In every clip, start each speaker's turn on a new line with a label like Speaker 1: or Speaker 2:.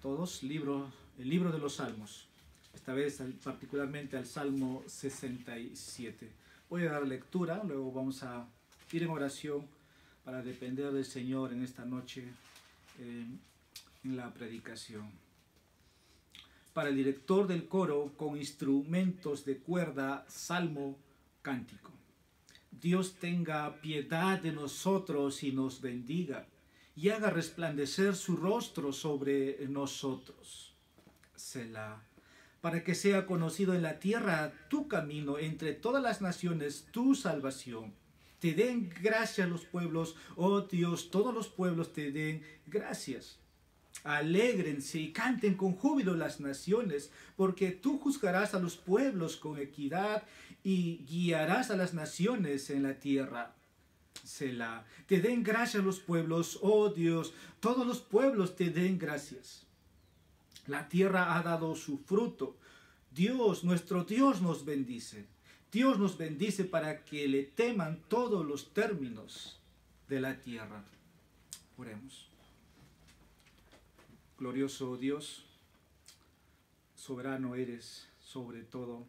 Speaker 1: todos, el libro de los Salmos, esta vez particularmente al Salmo 67. Voy a dar lectura, luego vamos a ir en oración para depender del Señor en esta noche en la predicación. Para el director del coro con instrumentos de cuerda, salmo, cántico. Dios tenga piedad de nosotros y nos bendiga, y haga resplandecer su rostro sobre nosotros. Selah. Para que sea conocido en la tierra tu camino, entre todas las naciones tu salvación. Te den gracias los pueblos, oh Dios, todos los pueblos te den gracias. Alégrense y canten con júbilo las naciones, porque tú juzgarás a los pueblos con equidad y guiarás a las naciones en la tierra. Selah. Te den gracias los pueblos, oh Dios, todos los pueblos te den gracias. La tierra ha dado su fruto. Dios, nuestro Dios nos bendice. Dios nos bendice para que le teman todos los términos de la tierra. Oremos. Glorioso Dios, soberano eres sobre todo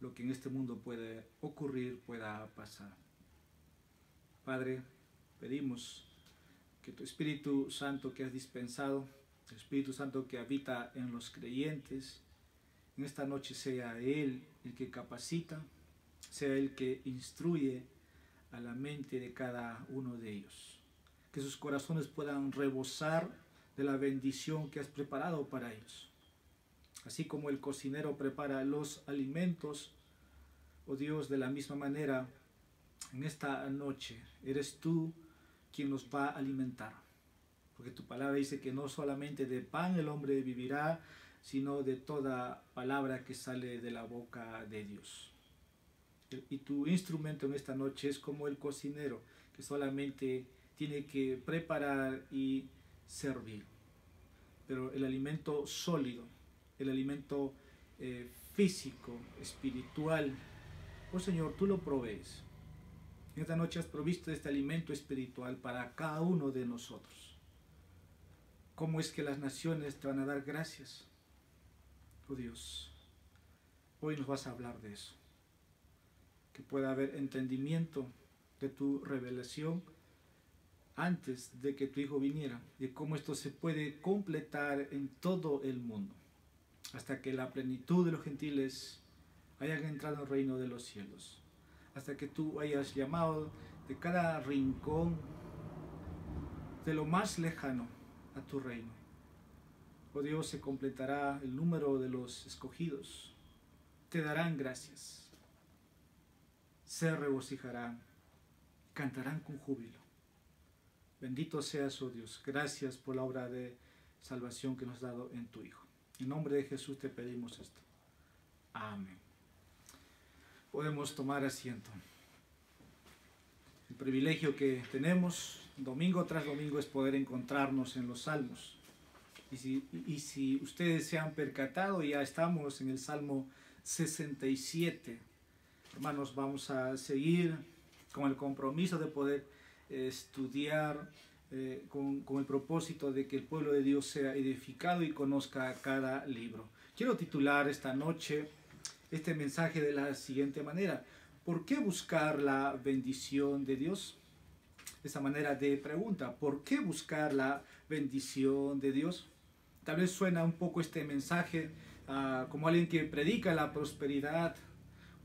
Speaker 1: lo que en este mundo puede ocurrir, pueda pasar. Padre, pedimos que tu Espíritu Santo que has dispensado, el Espíritu Santo que habita en los creyentes, en esta noche sea Él el que capacita, sea Él que instruye a la mente de cada uno de ellos. Que sus corazones puedan rebosar de la bendición que has preparado para ellos. Así como el cocinero prepara los alimentos, oh Dios, de la misma manera, en esta noche eres tú quien nos va a alimentar. Porque tu palabra dice que no solamente de pan el hombre vivirá, sino de toda palabra que sale de la boca de Dios. Y tu instrumento en esta noche es como el cocinero, que solamente tiene que preparar y servir. Pero el alimento sólido, el alimento físico, espiritual, oh Señor, tú lo provees. En esta noche has provisto este alimento espiritual para cada uno de nosotros. ¿Cómo es que las naciones te van a dar gracias? Oh Dios, hoy nos vas a hablar de eso. Que pueda haber entendimiento de tu revelación antes de que tu Hijo viniera, de cómo esto se puede completar en todo el mundo, hasta que la plenitud de los gentiles hayan entrado en el reino de los cielos, hasta que tú hayas llamado de cada rincón, de lo más lejano, a tu reino. Oh Dios, se completará el número de los escogidos, te darán gracias, se regocijarán, cantarán con júbilo. Bendito seas, oh Dios, gracias por la obra de salvación que nos has dado en tu Hijo. En nombre de Jesús te pedimos esto. Amén. Podemos tomar asiento. El privilegio que tenemos domingo tras domingo es poder encontrarnos en los salmos. Y si ustedes se han percatado, ya estamos en el Salmo 67. Hermanos, vamos a seguir con el compromiso de poder estudiar con el propósito de que el pueblo de Dios sea edificado y conozca cada libro. Quiero titular esta noche este mensaje de la siguiente manera: ¿por qué buscar la bendición de Dios? Esa manera de pregunta, ¿por qué buscar la bendición de Dios? Tal vez suena un poco este mensaje como alguien que predica la prosperidad.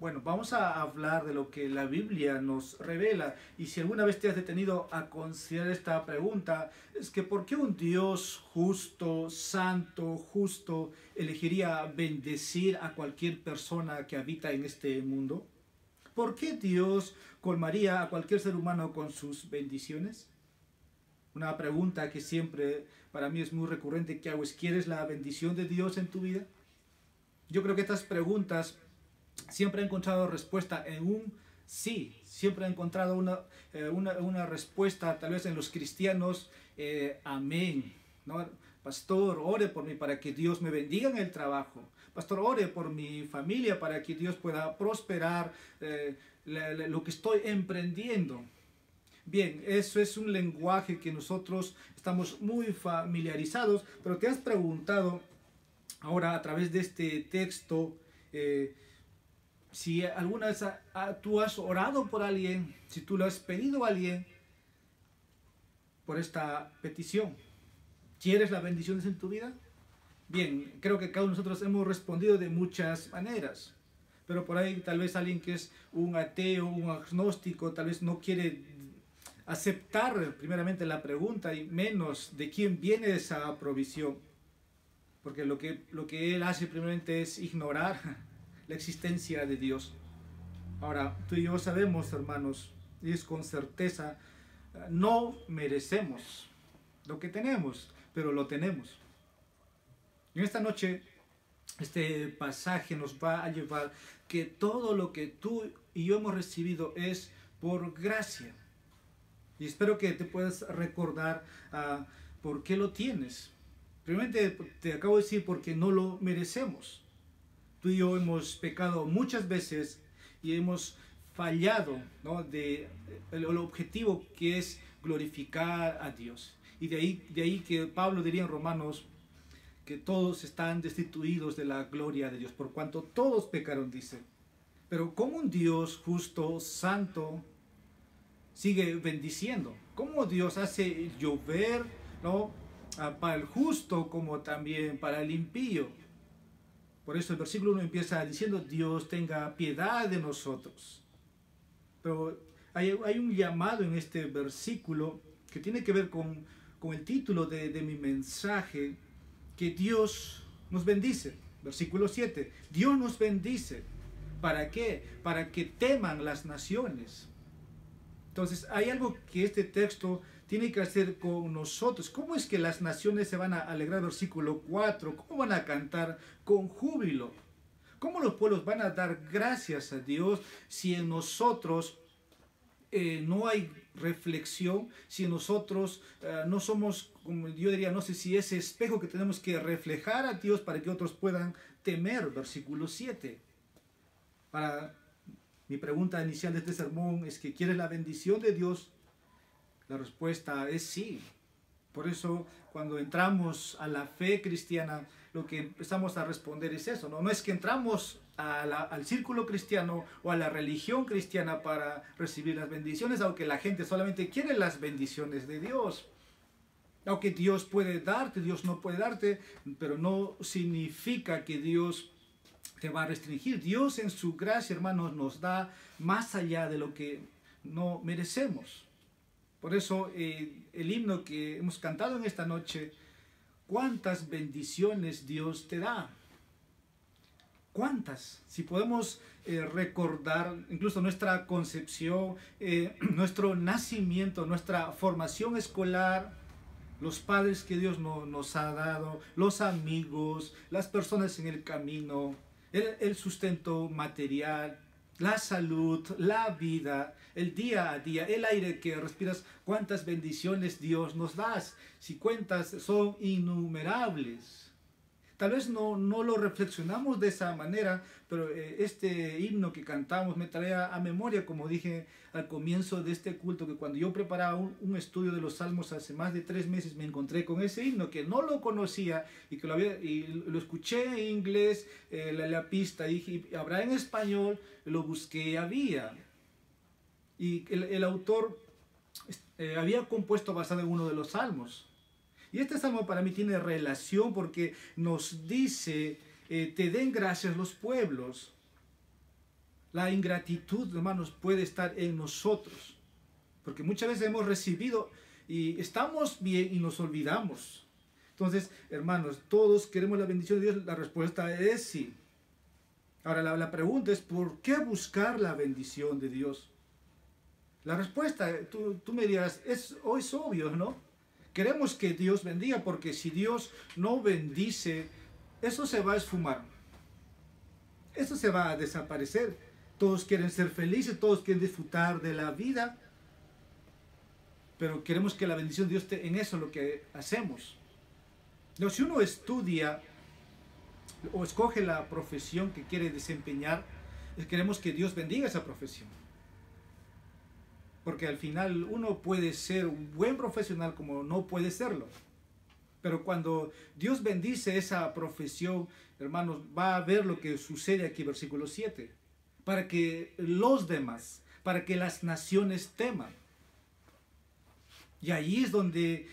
Speaker 1: Bueno, vamos a hablar de lo que la Biblia nos revela. Y si alguna vez te has detenido a considerar esta pregunta, es que ¿por qué un Dios justo, santo, justo, elegiría bendecir a cualquier persona que habita en este mundo? ¿Por qué Dios colmaría a cualquier ser humano con sus bendiciones? Una pregunta que siempre para mí es muy recurrente que hago es: ¿quieres la bendición de Dios en tu vida? Yo creo que estas preguntas siempre he encontrado respuesta en un sí. Siempre he encontrado una respuesta, tal vez en los cristianos, amén, ¿no? Pastor, ore por mí para que Dios me bendiga en el trabajo. Pastor, ore por mi familia para que Dios pueda prosperar lo que estoy emprendiendo. Bien, eso es un lenguaje que nosotros estamos muy familiarizados, pero te has preguntado ahora a través de este texto, si alguna vez tú has orado por alguien, si tú lo has pedido a alguien por esta petición. ¿Quieres la bendición en tu vida? Bien, creo que cada uno de nosotros hemos respondido de muchas maneras, pero por ahí tal vez alguien que es un ateo, un agnóstico, tal vez no quiere aceptar primeramente la pregunta y menos de quién viene esa provisión, porque lo que él hace primeramente es ignorar la existencia de Dios. Ahora, tú y yo sabemos, hermanos, y es con certeza, no merecemos lo que tenemos, pero lo tenemos. En esta noche, este pasaje nos va a llevar que todo lo que tú y yo hemos recibido es por gracia. Y espero que te puedas recordar por qué lo tienes. Primeramente te acabo de decir porque no lo merecemos. Tú y yo hemos pecado muchas veces y hemos fallado, ¿no?, de el objetivo que es glorificar a Dios. Y de ahí que Pablo diría en Romanos que todos están destituidos de la gloria de Dios, por cuanto todos pecaron, dice. Pero ¿cómo un Dios justo, santo, sigue bendiciendo? ¿Cómo Dios hace llover, ¿no?, para el justo como también para el impío? Por eso el versículo 1 empieza diciendo: Dios tenga piedad de nosotros. Pero hay un llamado en este versículo que tiene que ver con el título de mi mensaje, que Dios nos bendice. Versículo 7, Dios nos bendice. ¿Para qué? Para que teman las naciones. Entonces hay algo que este texto tiene que hacer con nosotros. ¿Cómo es que las naciones se van a alegrar? Versículo 4, ¿cómo van a cantar con júbilo? ¿Cómo los pueblos van a dar gracias a Dios si en nosotros no hay reflexión, si nosotros no somos, como yo diría, no sé si ese espejo que tenemos que reflejar a Dios para que otros puedan temer? Versículo 7. Mi pregunta inicial de este sermón es que ¿quieres la bendición de Dios? La respuesta es sí. Por eso cuando entramos a la fe cristiana, lo que empezamos a responder es eso, ¿no? No es que entramos al círculo cristiano o a la religión cristiana para recibir las bendiciones, aunque la gente solamente quiere las bendiciones de Dios. Aunque Dios puede darte, Dios no puede darte, pero no significa que Dios te va a restringir. Dios en su gracia, hermanos, nos da más allá de lo que no merecemos. Por eso el himno que hemos cantado en esta noche: ¿cuántas bendiciones Dios te da? ¿Cuántas? Si podemos recordar incluso nuestra concepción, nuestro nacimiento, nuestra formación escolar, los padres que Dios nos ha dado, los amigos, las personas en el camino, el sustento material, la salud, la vida, el día a día, el aire que respiras. ¿Cuántas bendiciones Dios nos da? Si cuentas, son innumerables. Tal vez no lo reflexionamos de esa manera, pero este himno que cantamos me trae a memoria, como dije al comienzo de este culto, que cuando yo preparaba un estudio de los Salmos hace más de 3 meses, me encontré con ese himno que no lo conocía y que lo escuché en inglés, la pista, y dije, ¿habrá en español? Lo busqué, había. Y el autor había compuesto basado en uno de los Salmos. Y este salmo para mí tiene relación porque nos dice, te den gracias los pueblos. La ingratitud, hermanos, puede estar en nosotros. Porque muchas veces hemos recibido y estamos bien y nos olvidamos. Entonces, hermanos, todos queremos la bendición de Dios. La respuesta es sí. Ahora la pregunta es, ¿por qué buscar la bendición de Dios? La respuesta, tú me dirás, es obvio, ¿no? Queremos que Dios bendiga, porque si Dios no bendice, eso se va a esfumar. Eso se va a desaparecer. Todos quieren ser felices, todos quieren disfrutar de la vida, pero queremos que la bendición de Dios esté en eso, lo que hacemos. No, si uno estudia o escoge la profesión que quiere desempeñar, queremos que Dios bendiga esa profesión. porque al final uno puede ser un buen profesional como no puede serlo. Pero cuando Dios bendice esa profesión, hermanos, va a ver lo que sucede aquí, versículo 7. Para que los demás, para que las naciones teman. Y ahí es donde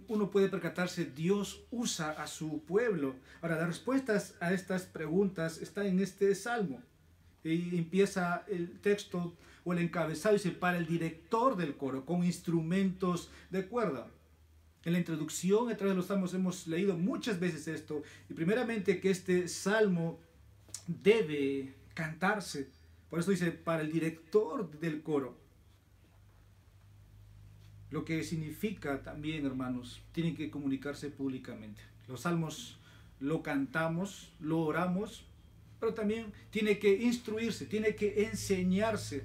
Speaker 1: uno puede percatarse, Dios usa a su pueblo. Ahora, las respuestas a estas preguntas están en este salmo. Y empieza el texto o el encabezado, dice, para el director del coro, con instrumentos de cuerda. En la introducción, a través de los salmos, hemos leído muchas veces esto. Y primeramente que este salmo debe cantarse. Por eso dice, para el director del coro. Lo que significa también, hermanos, tienen que comunicarse públicamente. Los salmos lo cantamos, lo oramos, pero también tiene que instruirse, tiene que enseñarse.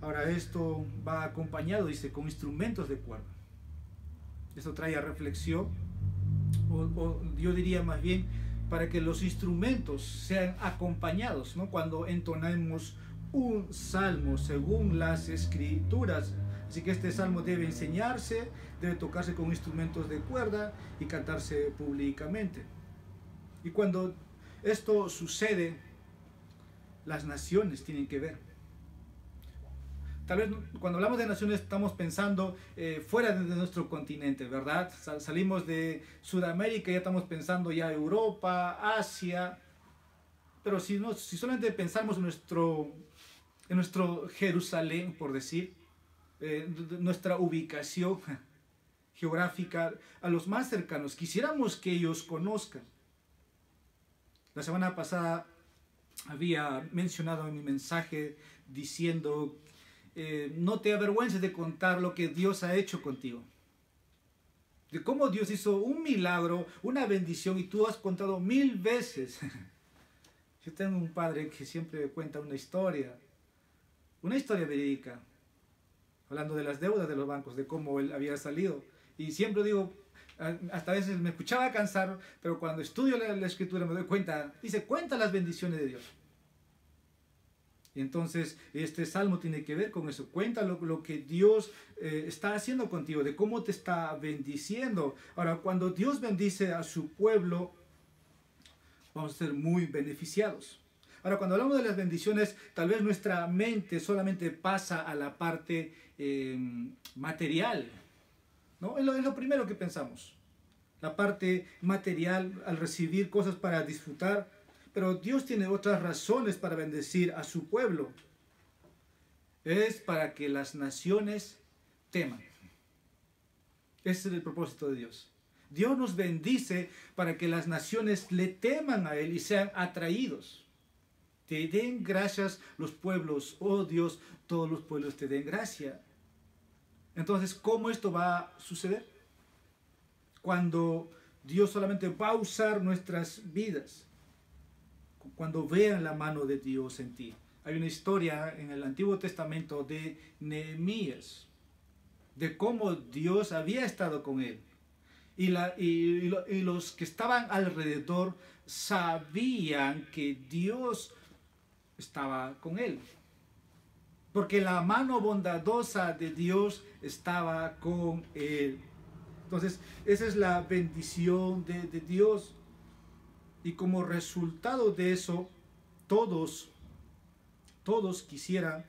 Speaker 1: Ahora esto va acompañado, dice, con instrumentos de cuerda. Esto trae a reflexión, o yo diría más bien, para que los instrumentos sean acompañados, ¿no? Cuando entonamos un salmo según las escrituras. Así que este salmo debe enseñarse, debe tocarse con instrumentos de cuerda y cantarse públicamente. Y cuando esto sucede, las naciones tienen que ver. Tal vez cuando hablamos de naciones estamos pensando fuera de nuestro continente, ¿verdad? Salimos de Sudamérica y ya estamos pensando ya Europa, Asia. Pero si solamente pensamos en nuestro Jerusalén, por decir, nuestra ubicación geográfica, a los más cercanos, quisiéramos que ellos conozcan. La semana pasada había mencionado en mi mensaje diciendo, no te avergüences de contar lo que Dios ha hecho contigo. De cómo Dios hizo un milagro, una bendición, y tú has contado 1000 veces. Yo tengo un padre que siempre cuenta una historia verídica, hablando de las deudas de los bancos, de cómo él había salido. Y siempre digo, hasta a veces me escuchaba cansar, pero cuando estudio la escritura me doy cuenta, dice, cuenta las bendiciones de Dios. Y entonces este salmo tiene que ver con eso. Cuenta lo que Dios está haciendo contigo, de cómo te está bendiciendo. Ahora, cuando Dios bendice a su pueblo, vamos a ser muy beneficiados. Ahora, cuando hablamos de las bendiciones, tal vez nuestra mente solamente pasa a la parte material, ¿no? Es lo primero que pensamos. La parte material, al recibir cosas para disfrutar. Pero Dios tiene otras razones para bendecir a su pueblo. Es para que las naciones teman. Ese es el propósito de Dios. Dios nos bendice para que las naciones le teman a Él y sean atraídos. Te den gracias los pueblos, oh Dios, todos los pueblos te den gracia. Entonces, ¿cómo esto va a suceder? Cuando Dios solamente va a usar nuestras vidas. Cuando vean la mano de Dios en ti. Hay una historia en el Antiguo Testamento de Nehemías, de cómo Dios había estado con él. Y los que estaban alrededor sabían que Dios estaba con él. Porque la mano bondadosa de Dios estaba con él. Entonces, esa es la bendición de Dios. Y como resultado de eso, todos quisieran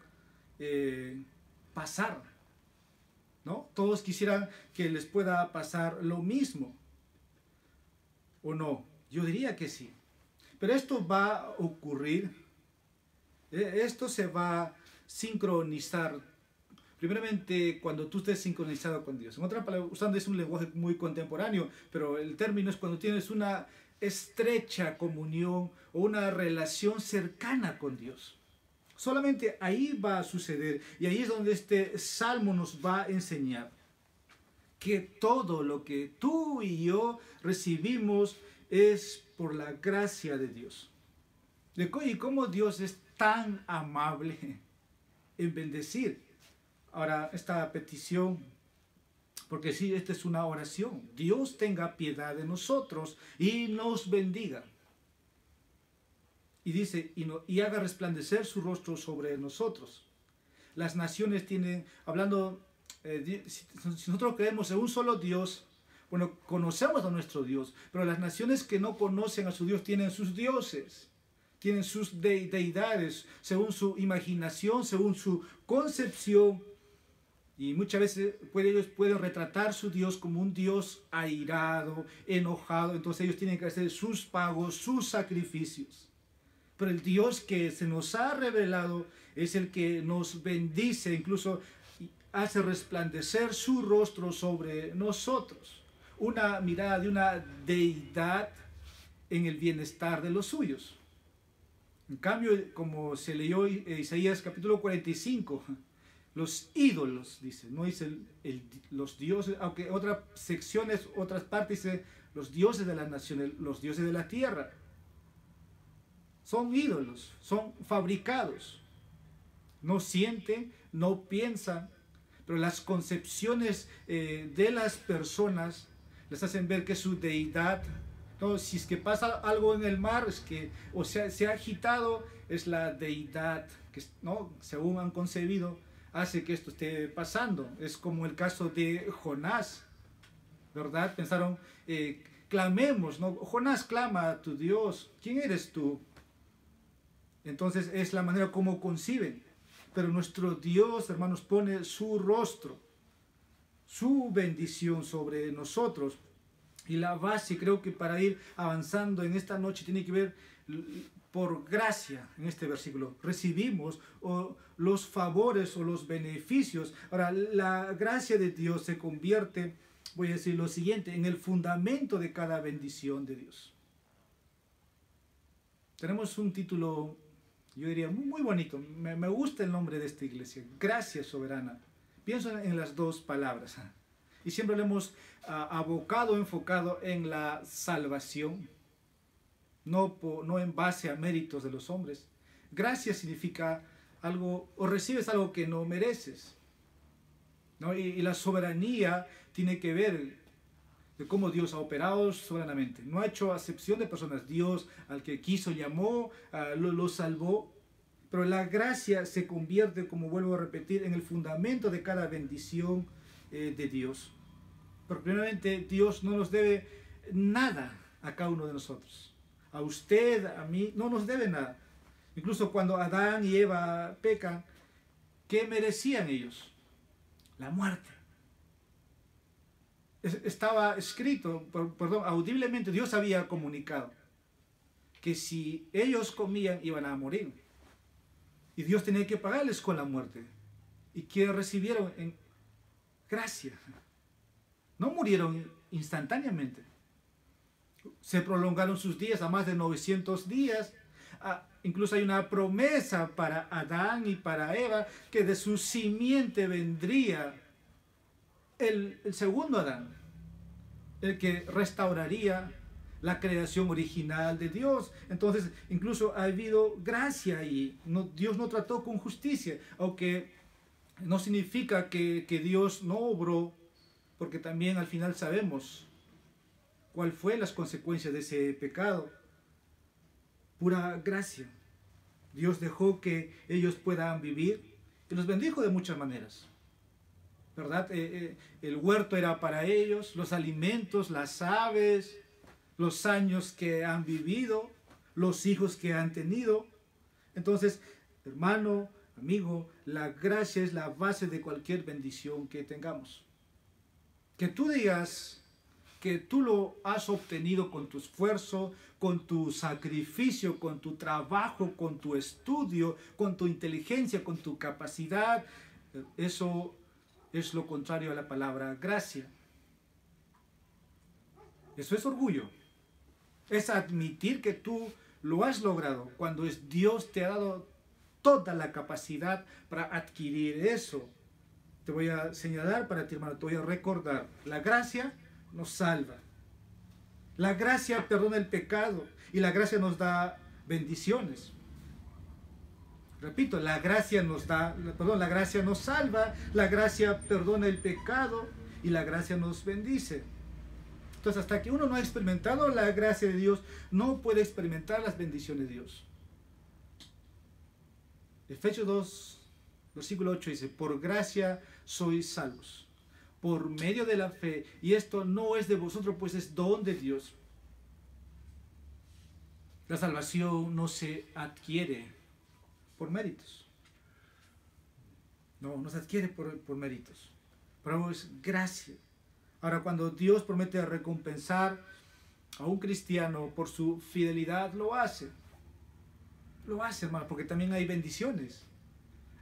Speaker 1: pasar, ¿no? Todos quisieran que les pueda pasar lo mismo. ¿O no? Yo diría que sí. Pero esto va a ocurrir, esto se va a sincronizar, primeramente cuando tú estés sincronizado con Dios. En otras palabras, usando es un lenguaje muy contemporáneo, pero el término es cuando tienes una estrecha comunión o una relación cercana con Dios. Solamente ahí va a suceder, y ahí es donde este salmo nos va a enseñar que todo lo que tú y yo recibimos es por la gracia de Dios. Y cómo Dios es tan amable en bendecir. Ahora, esta petición, porque sí, esta es una oración. Dios tenga piedad de nosotros y nos bendiga. Y dice, y haga resplandecer su rostro sobre nosotros. las naciones tienen, hablando, si nosotros creemos en un solo Dios, bueno, conocemos a nuestro Dios, pero las naciones que no conocen a su Dios tienen sus dioses, tienen sus deidades, según su imaginación, según su concepción. Y muchas veces ellos pueden retratar su Dios como un Dios airado, enojado. Entonces ellos tienen que hacer sus pagos, sus sacrificios. Pero el Dios que se nos ha revelado es el que nos bendice, incluso hace resplandecer su rostro sobre nosotros. Una mirada de una deidad en el bienestar de los suyos. En cambio, como se leyó Isaías capítulo 45, los ídolos, dice, no dice los dioses, aunque otras secciones, otras partes dice los dioses de las naciones, los dioses de la tierra. Son ídolos, son fabricados. No sienten, no piensan, pero las concepciones de las personas les hacen ver que su deidad, no, si es que pasa algo en el mar, es que, o sea, se ha agitado, es la deidad que, no, según han concebido, hace que esto esté pasando. Es como el caso de Jonás, ¿verdad? Pensaron, clamemos, ¿no? Jonás, clama a tu Dios, ¿quién eres tú? Entonces es la manera como conciben. Pero nuestro Dios, hermanos, pone su rostro, su bendición sobre nosotros. Y la base, creo que para ir avanzando en esta noche, tiene que ver por gracia, en este versículo. Recibimos los favores o los beneficios. Ahora, la gracia de Dios se convierte, voy a decir lo siguiente, en el fundamento de cada bendición de Dios. Tenemos un título, yo diría, muy bonito. Me gusta el nombre de esta iglesia, Gracia Soberana. Pienso en las dos palabras. Y siempre lo hemos abocado, enfocado en la salvación, no en base a méritos de los hombres. Gracia significa algo, o recibes algo que no mereces, ¿no? Y la soberanía tiene que ver de cómo Dios ha operado soberanamente. No ha hecho acepción de personas. Dios al que quiso llamó, lo salvó. Pero la gracia se convierte, como vuelvo a repetir, en el fundamento de cada bendición de Dios. Pero primeramente Dios no nos debe nada a cada uno de nosotros. A usted, a mí, no nos debe nada. Incluso cuando Adán y Eva pecan, ¿qué merecían ellos? La muerte. Estaba escrito, audiblemente Dios había comunicado que si ellos comían iban a morir. Y Dios tenía que pagarles con la muerte. ¿Y qué recibieron? En gracia. No murieron instantáneamente. Se prolongaron sus días a más de 900 días. Incluso hay una promesa para Adán y para Eva que de su simiente vendría el segundo Adán, el que restauraría la creación original de Dios. Entonces, incluso ha habido gracia ahí. Dios no trató con justicia, aunque no significa que Dios no obró, porque también al final sabemos cuál fue las consecuencias de ese pecado. Pura gracia. Dios dejó que ellos puedan vivir y los bendijo de muchas maneras, ¿verdad? El huerto era para ellos, los alimentos, las aves, los años que han vivido, los hijos que han tenido. Entonces, hermano, amigo, la gracia es la base de cualquier bendición que tengamos. Que tú digas que tú lo has obtenido con tu esfuerzo, con tu sacrificio, con tu trabajo, con tu estudio, con tu inteligencia, con tu capacidad, eso es lo contrario a la palabra gracia. Eso es orgullo. Es admitir que tú lo has logrado cuando Dios te ha dado toda la capacidad para adquirir eso. Te voy a señalar para ti, hermano, te voy a recordar. La gracia nos salva. La gracia perdona el pecado y la gracia nos da bendiciones. Repito, la gracia nos salva, la gracia perdona el pecado y la gracia nos bendice. Entonces, hasta que uno no ha experimentado la gracia de Dios, no puede experimentar las bendiciones de Dios. Efesios Versículo 8 dice, por gracia sois salvos, por medio de la fe, y esto no es de vosotros, pues es don de Dios. La salvación no se adquiere por méritos. No se adquiere por méritos, pero es gracia. Ahora, cuando Dios promete recompensar a un cristiano por su fidelidad, lo hace. Lo hace, hermano, porque también hay bendiciones,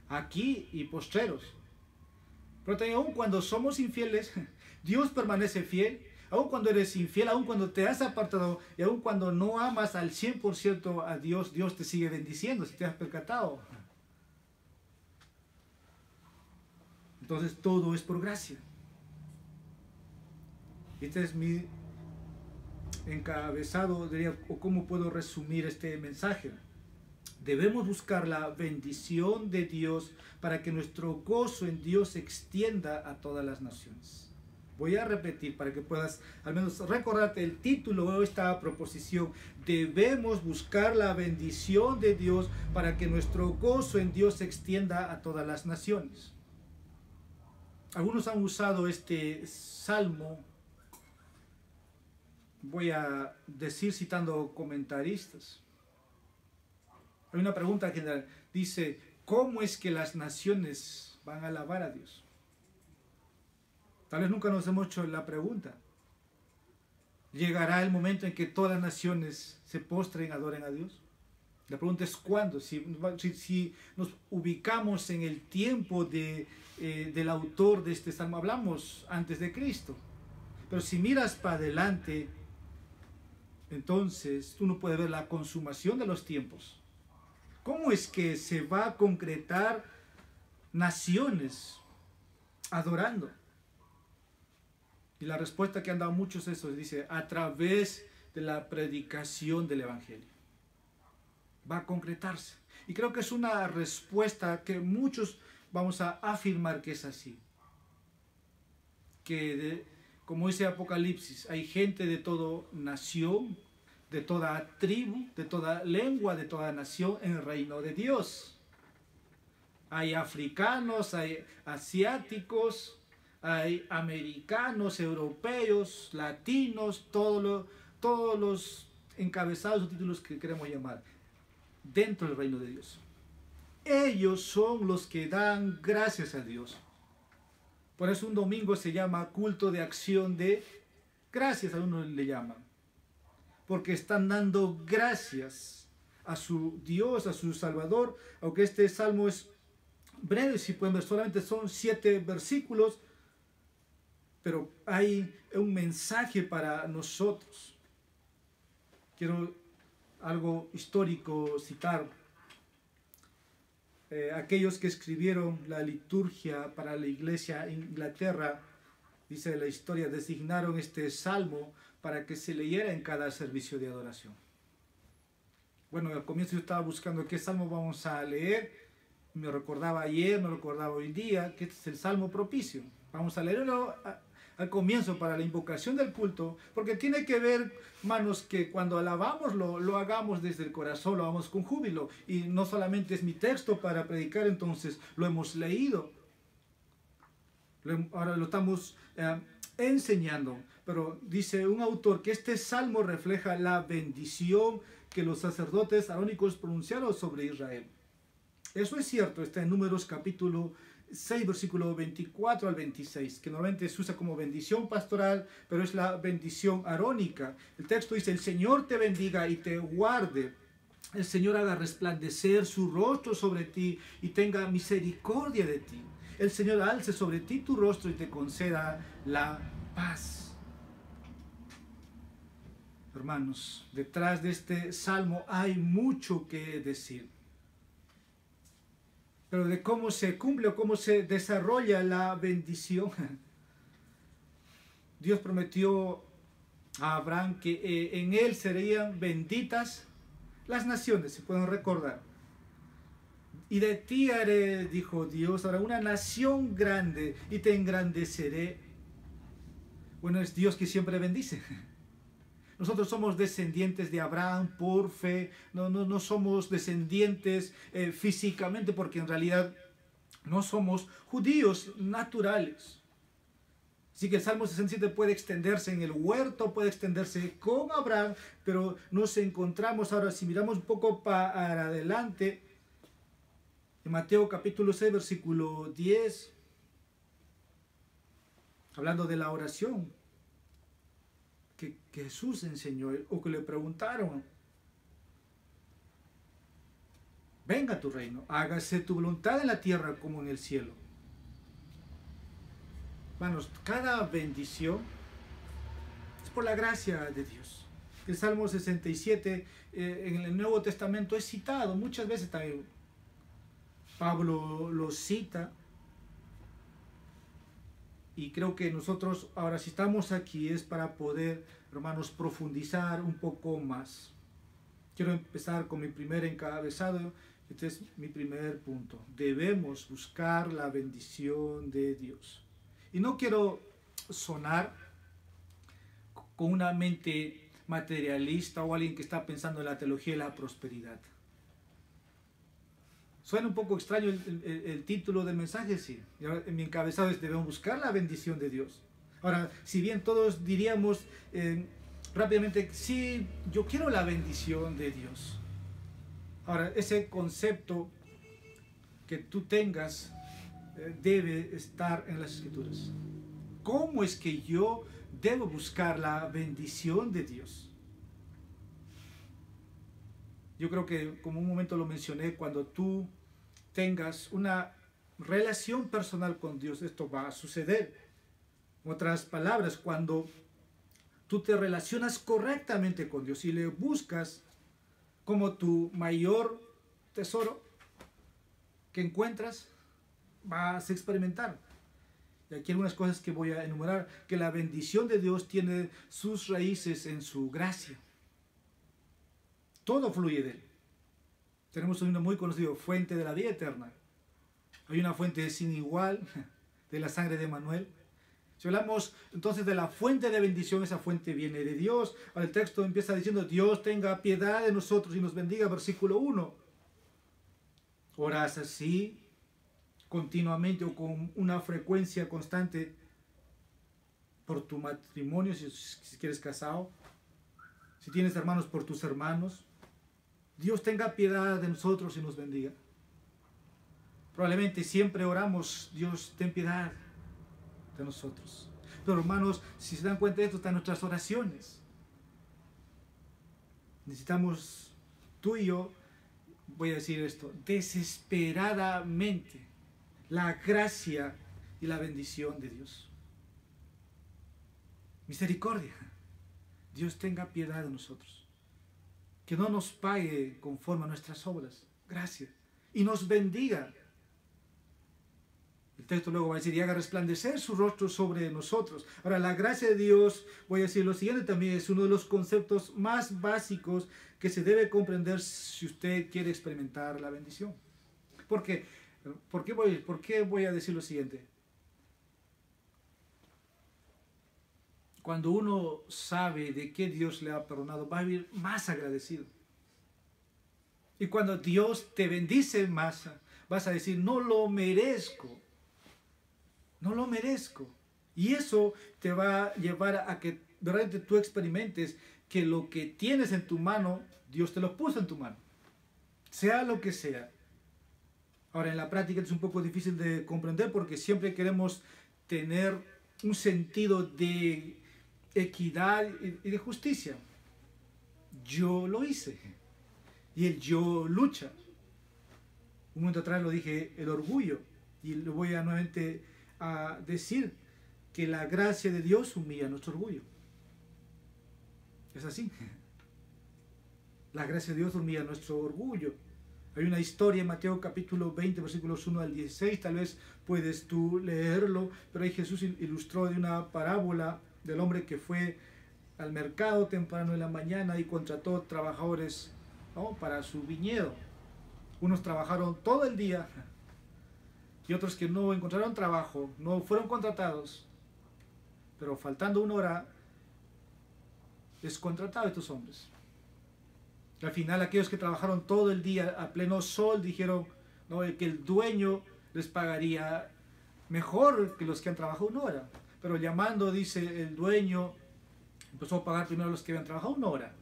Speaker 1: aquí y postreros. Pero también, aun cuando somos infieles, Dios permanece fiel. Aun cuando eres infiel, aun cuando te has apartado, y aun cuando no amas al 100% a Dios, Dios te sigue bendiciendo, si te has percatado. Entonces todo es por gracia. Este es mi encabezado, diría, o cómo puedo resumir este mensaje. Debemos buscar la bendición de Dios para que nuestro gozo en Dios se extienda a todas las naciones. Voy a repetir para que puedas al menos recordarte el título de esta proposición. Debemos buscar la bendición de Dios para que nuestro gozo en Dios se extienda a todas las naciones. Algunos han usado este salmo, voy a decir citando comentaristas. Hay una pregunta general, dice, ¿cómo es que las naciones van a alabar a Dios? Tal vez nunca nos hemos hecho la pregunta. ¿Llegará el momento en que todas las naciones se postren y adoren a Dios? La pregunta es ¿cuándo? Si nos ubicamos en el tiempo del autor de este salmo, hablamos antes de Cristo. Pero si miras para adelante, entonces tú no puedes ver la consumación de los tiempos. ¿Cómo es que se va a concretar naciones adorando? Y la respuesta que han dado muchos es eso, dice, a través de la predicación del Evangelio. Va a concretarse. Y creo que es una respuesta que muchos vamos a afirmar que es así. Como dice Apocalipsis, hay gente de toda nación, de toda tribu, de toda lengua, de toda nación en el reino de Dios. Hay africanos, hay asiáticos, hay americanos, europeos, latinos, todos los encabezados o títulos que queremos llamar, dentro del reino de Dios. Ellos son los que dan gracias a Dios. Por eso un domingo se llama culto de acción de gracias, a uno le llaman. Porque están dando gracias a su Dios, a su Salvador, aunque este salmo es breve, si pueden ver, solamente son 7 versículos, pero hay un mensaje para nosotros. Quiero algo histórico citar. Aquellos que escribieron la liturgia para la iglesia en Inglaterra, dice la historia, designaron este salmo para que se leyera en cada servicio de adoración. Bueno, al comienzo yo estaba buscando qué salmo vamos a leer. Me recordaba ayer, me recordaba hoy día, que este es el salmo propicio. Vamos a leerlo al comienzo para la invocación del culto, porque tiene que ver, hermanos, que cuando alabamos lo hagamos desde el corazón, lo hagamos con júbilo. Y no solamente es mi texto para predicar, entonces lo hemos leído. Ahora lo estamos enseñando. Pero dice un autor que este salmo refleja la bendición que los sacerdotes arónicos pronunciaron sobre Israel. Eso es cierto, está en Números capítulo 6, versículo 24 al 26, que normalmente se usa como bendición pastoral, pero es la bendición arónica. El texto dice, el Señor te bendiga y te guarde. El Señor haga resplandecer su rostro sobre ti y tenga misericordia de ti. El Señor alce sobre ti tu rostro y te conceda la paz. Hermanos, detrás de este salmo hay mucho que decir. Pero de cómo se cumple o cómo se desarrolla la bendición. Dios prometió a Abraham que en él serían benditas las naciones, se pueden recordar. Y de ti haré, dijo Dios, ahora una nación grande y te engrandeceré. Bueno, es Dios que siempre bendice. Nosotros somos descendientes de Abraham por fe, no somos descendientes físicamente, porque en realidad No somos judíos naturales. Así que el Salmo 67 puede extenderse en el huerto, puede extenderse con Abraham, pero nos encontramos ahora, si miramos un poco para adelante, en Mateo capítulo 6, versículo 10, hablando de la oración que Jesús enseñó, o que le preguntaron: venga tu reino, hágase tu voluntad en la tierra como en el cielo. Hermanos, cada bendición es por la gracia de Dios. El Salmo 67 en el Nuevo Testamento es citado muchas veces también. Pablo lo cita. Y creo que nosotros ahora, si estamos aquí, es para poder, hermanos, profundizar un poco más. Quiero empezar con mi primer encabezado. Este es mi primer punto. Debemos buscar la bendición de Dios. Y no quiero sonar con una mente materialista o alguien que está pensando en la teología de la prosperidad. Suena un poco extraño el título del mensaje, sí. En mi encabezado es: debemos buscar la bendición de Dios. Ahora, si bien todos diríamos rápidamente: sí, yo quiero la bendición de Dios. Ahora, ese concepto que tú tengas debe estar en las Escrituras. ¿Cómo es que yo debo buscar la bendición de Dios? Yo creo que, como un momento lo mencioné, cuando tú tengas una relación personal con Dios, esto va a suceder. En otras palabras, cuando tú te relacionas correctamente con Dios y le buscas como tu mayor tesoro que encuentras, vas a experimentar. Y aquí algunas cosas que voy a enumerar: que la bendición de Dios tiene sus raíces en su gracia. Todo fluye de Él. Tenemos un himno muy conocido: fuente de la vida eterna. Hay una fuente sin igual, de la sangre de Manuel. Si hablamos entonces de la fuente de bendición, esa fuente viene de Dios. Ahora el texto empieza diciendo: Dios tenga piedad de nosotros y nos bendiga, versículo 1. Oras así continuamente o con una frecuencia constante por tu matrimonio, si quieres casado, si tienes hermanos, por tus hermanos. Dios tenga piedad de nosotros y nos bendiga. Probablemente siempre oramos: Dios, ten piedad de nosotros. Pero hermanos, si se dan cuenta, esto está en nuestras oraciones. Necesitamos, tú y yo, voy a decir esto, desesperadamente, la gracia y la bendición de Dios. Misericordia. Dios tenga piedad de nosotros. Que no nos pague conforme a nuestras obras. Gracias. Y nos bendiga. El texto luego va a decir: y haga resplandecer su rostro sobre nosotros. Ahora, la gracia de Dios, voy a decir lo siguiente también, es uno de los conceptos más básicos que se debe comprender si usted quiere experimentar la bendición. ¿Por qué? ¿Por qué voy a decir lo siguiente? Cuando uno sabe de qué Dios le ha perdonado, va a vivir más agradecido. Y cuando Dios te bendice más, vas a decir: no lo merezco. No lo merezco. Y eso te va a llevar a que realmente tú experimentes que lo que tienes en tu mano, Dios te lo puso en tu mano. Sea lo que sea. Ahora, en la práctica es un poco difícil de comprender porque siempre queremos tener un sentido de equidad y de justicia. Yo lo hice. Y el yo lucha. Un momento atrás lo dije, el orgullo. Y lo voy a nuevamente a decir, que la gracia de Dios humilla nuestro orgullo. Es así. La gracia de Dios humilla nuestro orgullo. Hay una historia en Mateo capítulo 20, versículos 1 al 16, tal vez puedes tú leerlo, pero ahí Jesús ilustró de una parábola del hombre que fue al mercado temprano en la mañana y contrató trabajadores, ¿no?, para su viñedo. Unos trabajaron todo el día y otros que no encontraron trabajo, no fueron contratados, pero faltando una hora, descontratado a estos hombres. Al final, aquellos que trabajaron todo el día a pleno sol dijeron, no, que el dueño les pagaría mejor que los que han trabajado 1 hora. Pero llamando, dice el dueño, empezó a pagar primero a los que habían trabajado 1 hora,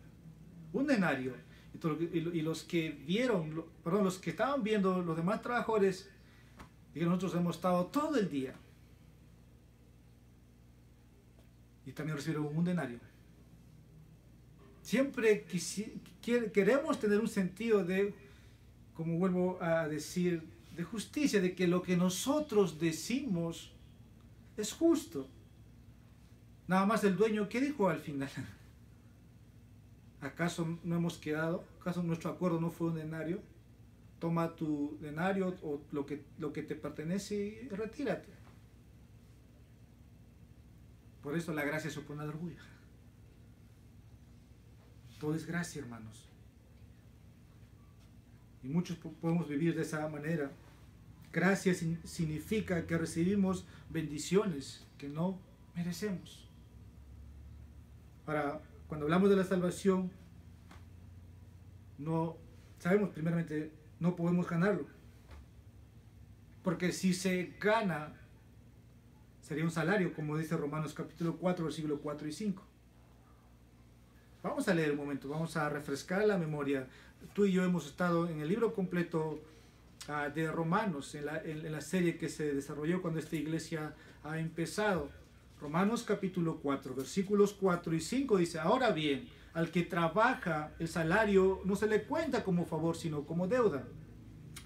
Speaker 1: un denario. Y los que vieron, perdón, los que estaban viendo, los demás trabajadores, dijeron, nosotros hemos estado todo el día. Y también recibieron un denario. Siempre queremos tener un sentido de, como vuelvo a decir, de justicia, de que lo que nosotros decimos es justo. Nada más el dueño, ¿qué dijo al final? ¿Acaso no hemos quedado? ¿Acaso nuestro acuerdo no fue un denario? Toma tu denario o lo que te pertenece y retírate. Por eso la gracia se opone al orgullo. Todo es gracia, hermanos. Y muchos podemos vivir de esa manera. Gracia significa que recibimos bendiciones que no merecemos. Ahora, cuando hablamos de la salvación, no sabemos, primeramente, no podemos ganarlo. Porque si se gana, sería un salario, como dice Romanos capítulo 4, versículos 4 y 5. Vamos a leer un momento, vamos a refrescar la memoria. Tú y yo hemos estado en el libro completo de Romanos, en la serie que se desarrolló cuando esta iglesia ha empezado. Romanos capítulo 4, versículos 4 y 5 dice, ahora bien, al que trabaja el salario no se le cuenta como favor, sino como deuda.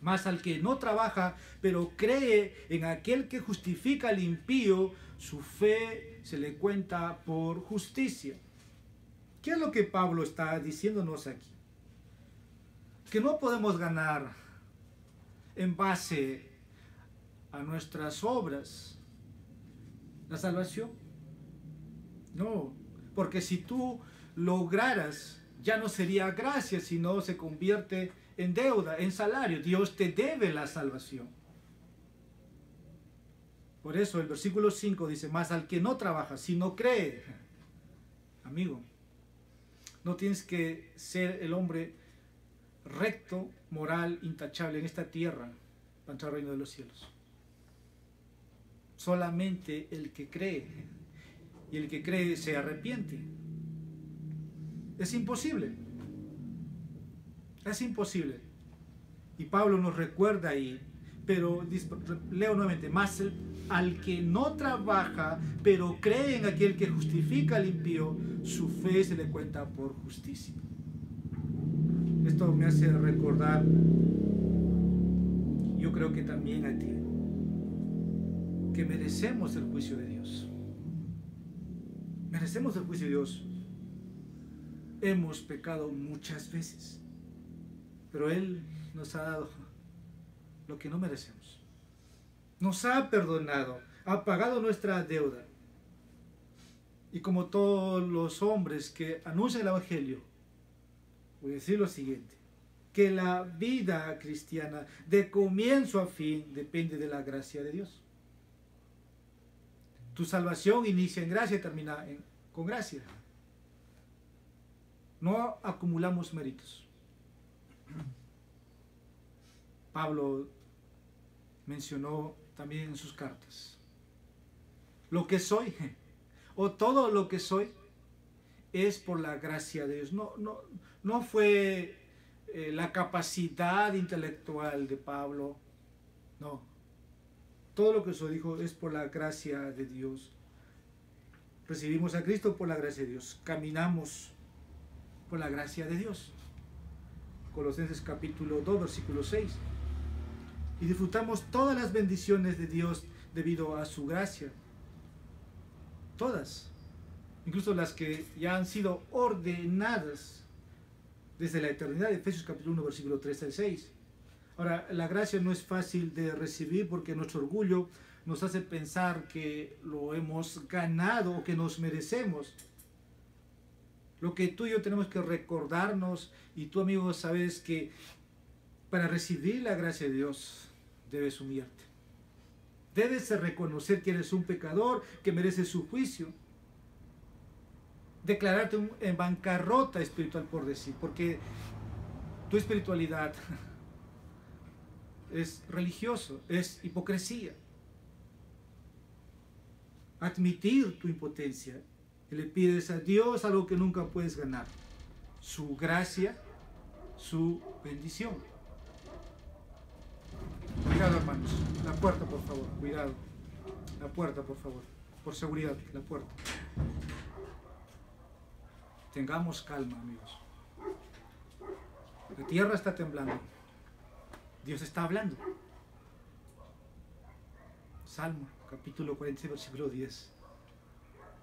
Speaker 1: Mas al que no trabaja, pero cree en aquel que justifica al impío, su fe se le cuenta por justicia. ¿Qué es lo que Pablo está diciéndonos aquí? Que no podemos ganar en base a nuestras obras la salvación. No, porque si tú lograras, ya no sería gracia, sino se convierte en deuda, en salario. Dios te debe la salvación. Por eso el versículo 5 dice, más al que no trabaja, sino cree. Amigo, no tienes que ser el hombre recto, moral, intachable en esta tierra para entrar al reino de los cielos. Solamente el que cree, y el que cree se arrepiente. Es imposible. Es imposible. Y Pablo nos recuerda ahí, pero leo nuevamente, más al que no trabaja, pero cree en aquel que justifica al impío, su fe se le cuenta por justicia. Esto me hace recordar, yo creo que también a ti, que merecemos el juicio de Dios. Merecemos el juicio de Dios. Hemos pecado muchas veces, pero Él nos ha dado lo que no merecemos. Nos ha perdonado, ha pagado nuestra deuda. Y como todos los hombres que anuncian el Evangelio, voy a decir lo siguiente, que la vida cristiana de comienzo a fin depende de la gracia de Dios. Tu salvación inicia en gracia y termina con gracia. No acumulamos méritos. Pablo mencionó también en sus cartas, lo que soy, o todo lo que soy, es por la gracia de Dios. No fue la capacidad intelectual de Pablo, no. Todo lo que soy, dijo, es por la gracia de Dios. Recibimos a Cristo por la gracia de Dios. Caminamos por la gracia de Dios. Colosenses capítulo 2, versículo 6. Y disfrutamos todas las bendiciones de Dios debido a su gracia. Todas. Incluso las que ya han sido ordenadas desde la eternidad. Efesios capítulo 1, versículo 3 al 6. Ahora, la gracia no es fácil de recibir porque nuestro orgullo nos hace pensar que lo hemos ganado o que nos merecemos. Lo que tú y yo tenemos que recordarnos, y tú, amigo, sabes que para recibir la gracia de Dios debes humillarte. Debes reconocer que eres un pecador, que mereces su juicio. Declararte en bancarrota espiritual, por decir, porque tu espiritualidad es religioso, es hipocresía. Admitir tu impotencia y le pides a Dios algo que nunca puedes ganar: su gracia, su bendición. Cuidado, hermanos, la puerta, por favor, cuidado, la puerta, por favor, por seguridad, la puerta. Tengamos calma, amigos. La tierra está temblando, Dios está hablando. Salmo capítulo 46, versículo 10.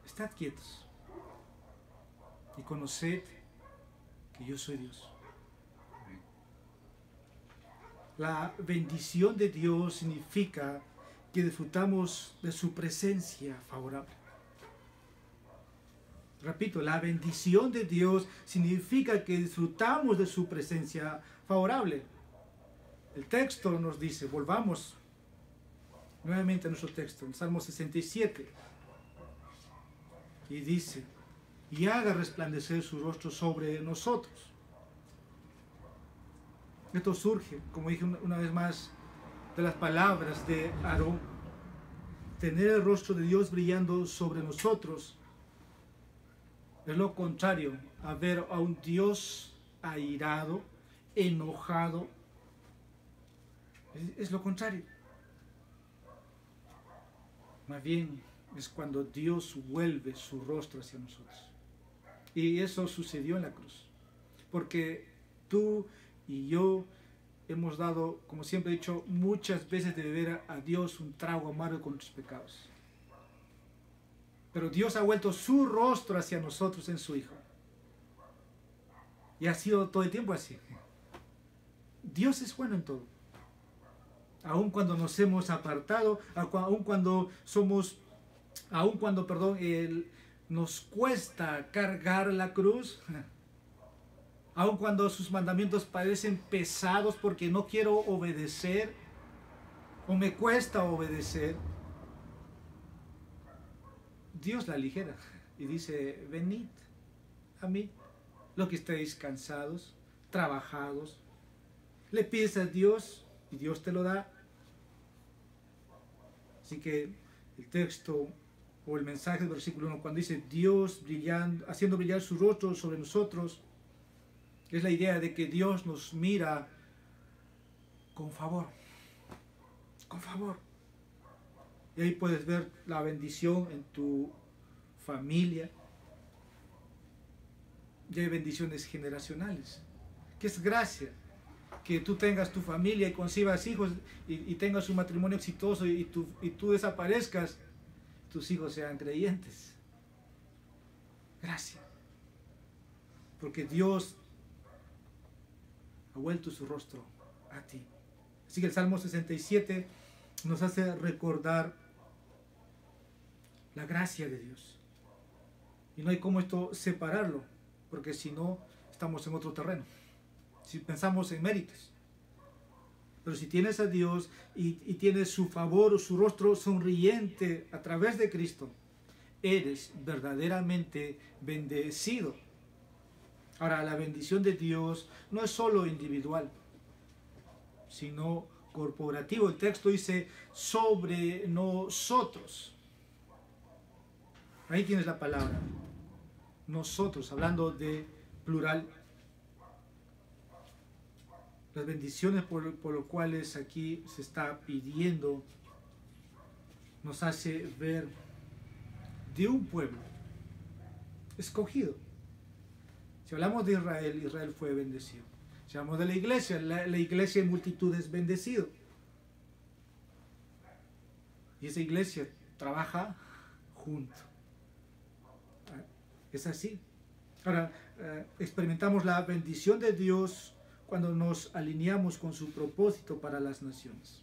Speaker 1: Estad quietos y conoced que yo soy Dios. La bendición de Dios significa que disfrutamos de su presencia favorable. Repito, la bendición de Dios significa que disfrutamos de su presencia favorable. El texto nos dice, volvamos nuevamente a nuestro texto, en Salmo 67, y dice: y haga resplandecer su rostro sobre nosotros. Esto surge, como dije una vez más, de las palabras de Aarón. Tener el rostro de Dios brillando sobre nosotros es lo contrario a ver a un Dios airado, enojado. Es lo contrario. Más bien es cuando Dios vuelve su rostro hacia nosotros. Y eso sucedió en la cruz. Porque tú y yo hemos dado, como siempre he dicho, muchas veces de beber a Dios un trago amargo con nuestros pecados. Pero Dios ha vuelto su rostro hacia nosotros en su Hijo. Y ha sido todo el tiempo así. Dios es bueno en todo. Aun cuando nos hemos apartado, aun cuando nos cuesta cargar la cruz, aun cuando sus mandamientos parecen pesados porque no quiero obedecer o me cuesta obedecer, Dios la aligera y dice: venid a mí, los que estéis cansados, trabajados. Le pides a Dios y Dios te lo da. Así que el texto o el mensaje del versículo 1, cuando dice Dios brillando, haciendo brillar su rostro sobre nosotros, es la idea de que Dios nos mira con favor. Con favor. Y ahí puedes ver la bendición en tu familia. Y hay bendiciones generacionales, que es gracia. Que tú tengas tu familia y concibas hijos y tengas un matrimonio exitoso y tú desaparezcas, tus hijos sean creyentes. Gracia. Porque Dios ha vuelto su rostro a ti. Así que el Salmo 67 nos hace recordar la gracia de Dios. Y no hay cómo esto separarlo, porque si no, estamos en otro terreno. Si pensamos en méritos. Pero si tienes a Dios y tienes su favor o su rostro sonriente a través de Cristo, eres verdaderamente bendecido. Ahora, la bendición de Dios no es solo individual, sino corporativo. El texto dice sobre nosotros. Ahí tienes la palabra. Nosotros, hablando de plural. Las bendiciones por las cuales aquí se está pidiendo nos hace ver de un pueblo escogido. Si hablamos de Israel, Israel fue bendecido. Si hablamos de la iglesia en multitud es bendecido. Y esa iglesia trabaja junto. Es así. Ahora, experimentamos la bendición de Dios cuando nos alineamos con su propósito para las naciones.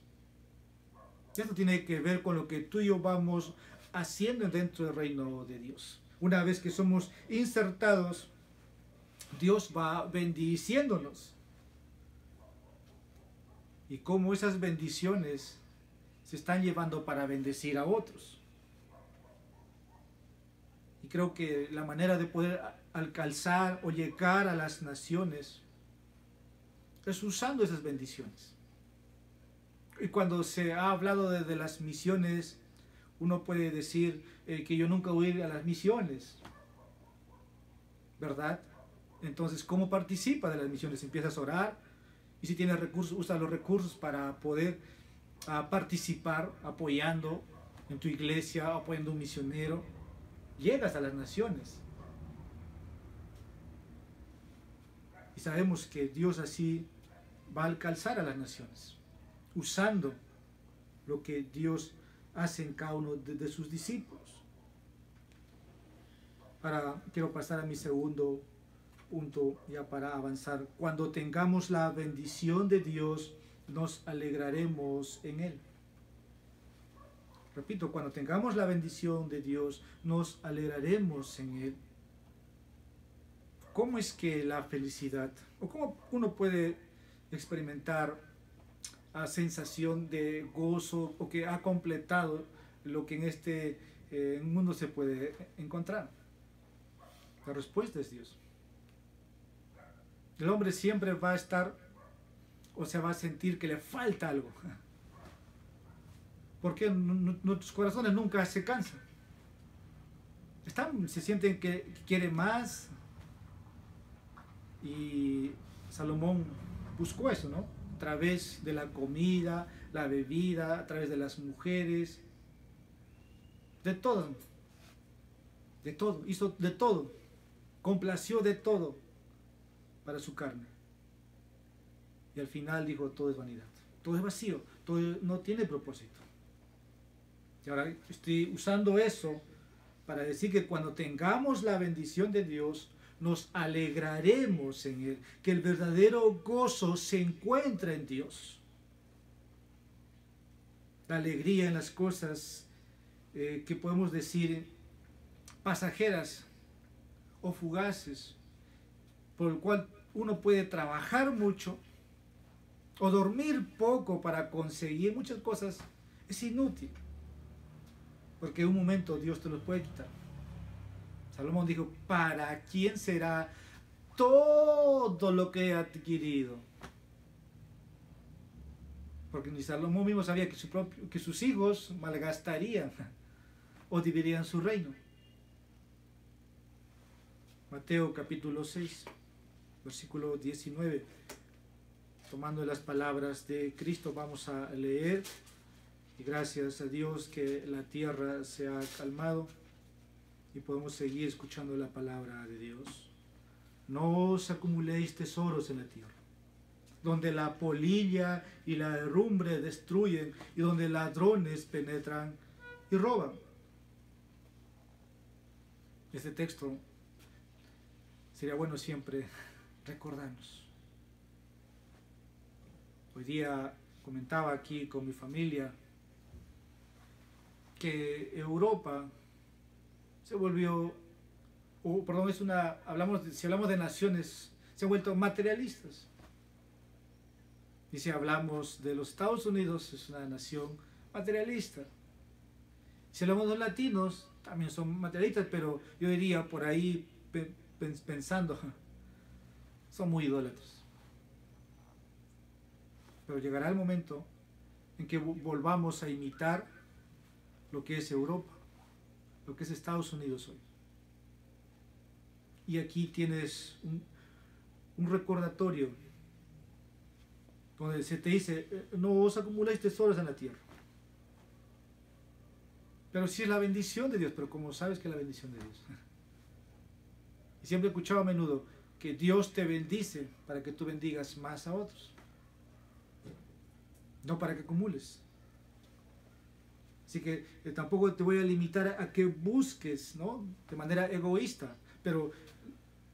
Speaker 1: Esto tiene que ver con lo que tú y yo vamos haciendo dentro del reino de Dios. Una vez que somos insertados, Dios va bendiciéndonos. Y cómo esas bendiciones se están llevando para bendecir a otros. Y creo que la manera de poder alcanzar o llegar a las naciones es usando esas bendiciones. Y cuando se ha hablado de las misiones, uno puede decir que yo nunca voy a ir a las misiones, ¿verdad? Entonces, ¿cómo participa de las misiones? Empiezas a orar y si tienes recursos, usa los recursos para poder participar apoyando en tu iglesia, apoyando a un misionero. Llegas a las naciones. Y sabemos que Dios así va a alcanzar a las naciones, usando lo que Dios hace en cada uno de sus discípulos. Ahora quiero pasar a mi segundo punto ya para avanzar. Cuando tengamos la bendición de Dios, nos alegraremos en Él. Repito, cuando tengamos la bendición de Dios, nos alegraremos en Él. ¿Cómo es que la felicidad, o cómo uno puede experimentar la sensación de gozo o que ha completado lo que en este mundo se puede encontrar? La respuesta es Dios. El hombre siempre va a estar o se va a sentir que le falta algo. Porque nuestros corazones nunca se cansan. Se sienten que quieren más. Y Salomón buscó eso, ¿no? A través de la comida, la bebida, a través de las mujeres, de todo. De todo, hizo de todo. Complació de todo para su carne. Y al final dijo, todo es vanidad, todo es vacío, todo no tiene propósito. Y ahora estoy usando eso para decir que cuando tengamos la bendición de Dios, nos alegraremos en Él, que el verdadero gozo se encuentra en Dios. La alegría en las cosas que podemos decir pasajeras o fugaces, por el cual uno puede trabajar mucho o dormir poco para conseguir muchas cosas, es inútil, porque en un momento Dios te los puede quitar. Salomón dijo, ¿para quién será todo lo que he adquirido? Porque ni Salomón mismo sabía que sus hijos malgastarían o dividirían su reino. Mateo capítulo 6, versículo 19. Tomando las palabras de Cristo vamos a leer. Y gracias a Dios que la tierra se ha calmado y podemos seguir escuchando la palabra de Dios. No os acumuléis tesoros en la tierra, donde la polilla y la herrumbre destruyen y donde ladrones penetran y roban. Este texto sería bueno siempre recordarnos. Hoy día comentaba aquí con mi familia que Europa se volvió, si hablamos de naciones, se han vuelto materialistas. Y si hablamos de los Estados Unidos, es una nación materialista. Si hablamos de los latinos, también son materialistas, pero yo diría por ahí pensando, son muy idólatras. Pero llegará el momento en que volvamos a imitar lo que es Europa, lo que es Estados Unidos hoy. Y aquí tienes un recordatorio donde se te dice, no os acumuláis tesoros en la tierra. Pero sí es la bendición de Dios, pero como sabes que es la bendición de Dios. Y siempre he escuchado a menudo que Dios te bendice para que tú bendigas más a otros, no para que acumules. Así que tampoco te voy a limitar a que busques, ¿no?, de manera egoísta. Pero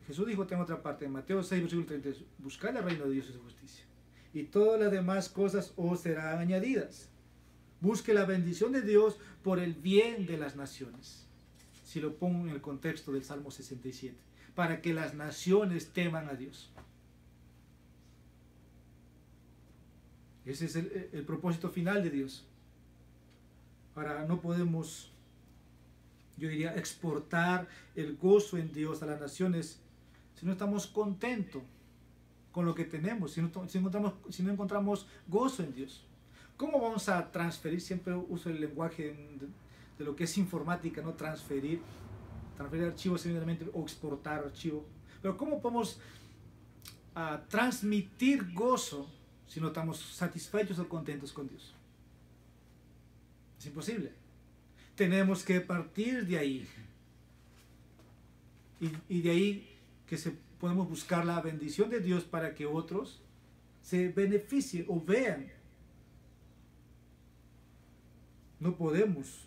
Speaker 1: Jesús dijo en otra parte, en Mateo 6, versículo 30, buscad el reino de Dios y su justicia, y todas las demás cosas os serán añadidas. Busque la bendición de Dios por el bien de las naciones. Si lo pongo en el contexto del Salmo 67, para que las naciones teman a Dios. Ese es el propósito final de Dios. Ahora, no podemos, yo diría, exportar el gozo en Dios a las naciones si no estamos contentos con lo que tenemos, si no encontramos gozo en Dios. ¿Cómo vamos a transferir? Siempre uso el lenguaje de lo que es informática, ¿no? Transferir archivos simplemente o exportar archivos. Pero ¿cómo podemos transmitir gozo si no estamos satisfechos o contentos con Dios? Es imposible. Tenemos que partir de ahí. Y de ahí que podemos buscar la bendición de Dios para que otros se beneficien o vean. No podemos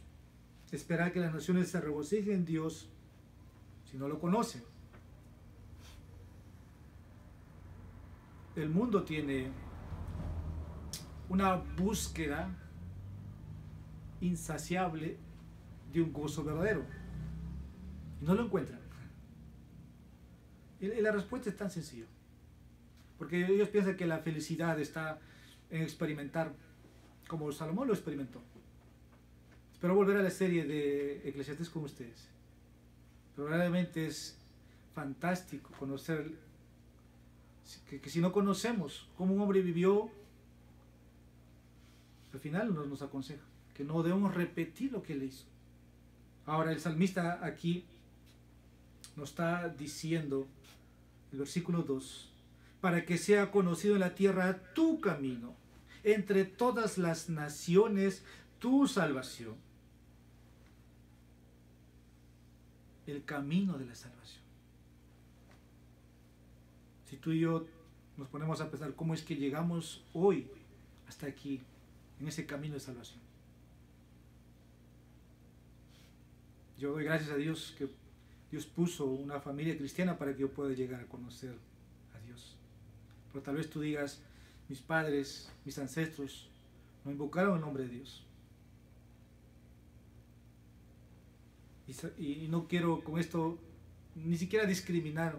Speaker 1: esperar que las naciones se regocijen en Dios si no lo conocen. El mundo tiene una búsqueda insaciable de un gozo verdadero y no lo encuentran. Y la respuesta es tan sencilla, porque ellos piensan que la felicidad está en experimentar como Salomón lo experimentó. Espero volver a la serie de Eclesiastés con ustedes, pero realmente es fantástico conocer que si no conocemos cómo un hombre vivió, al final nos aconseja que no debemos repetir lo que él hizo. Ahora el salmista aquí nos está diciendo, el versículo 2, para que sea conocido en la tierra tu camino, entre todas las naciones tu salvación. El camino de la salvación. Si tú y yo nos ponemos a pensar cómo es que llegamos hoy hasta aquí, en ese camino de salvación. Yo doy gracias a Dios que Dios puso una familia cristiana para que yo pueda llegar a conocer a Dios. Pero tal vez tú digas, mis padres, mis ancestros, no invocaron el nombre de Dios. Y no quiero con esto ni siquiera discriminar,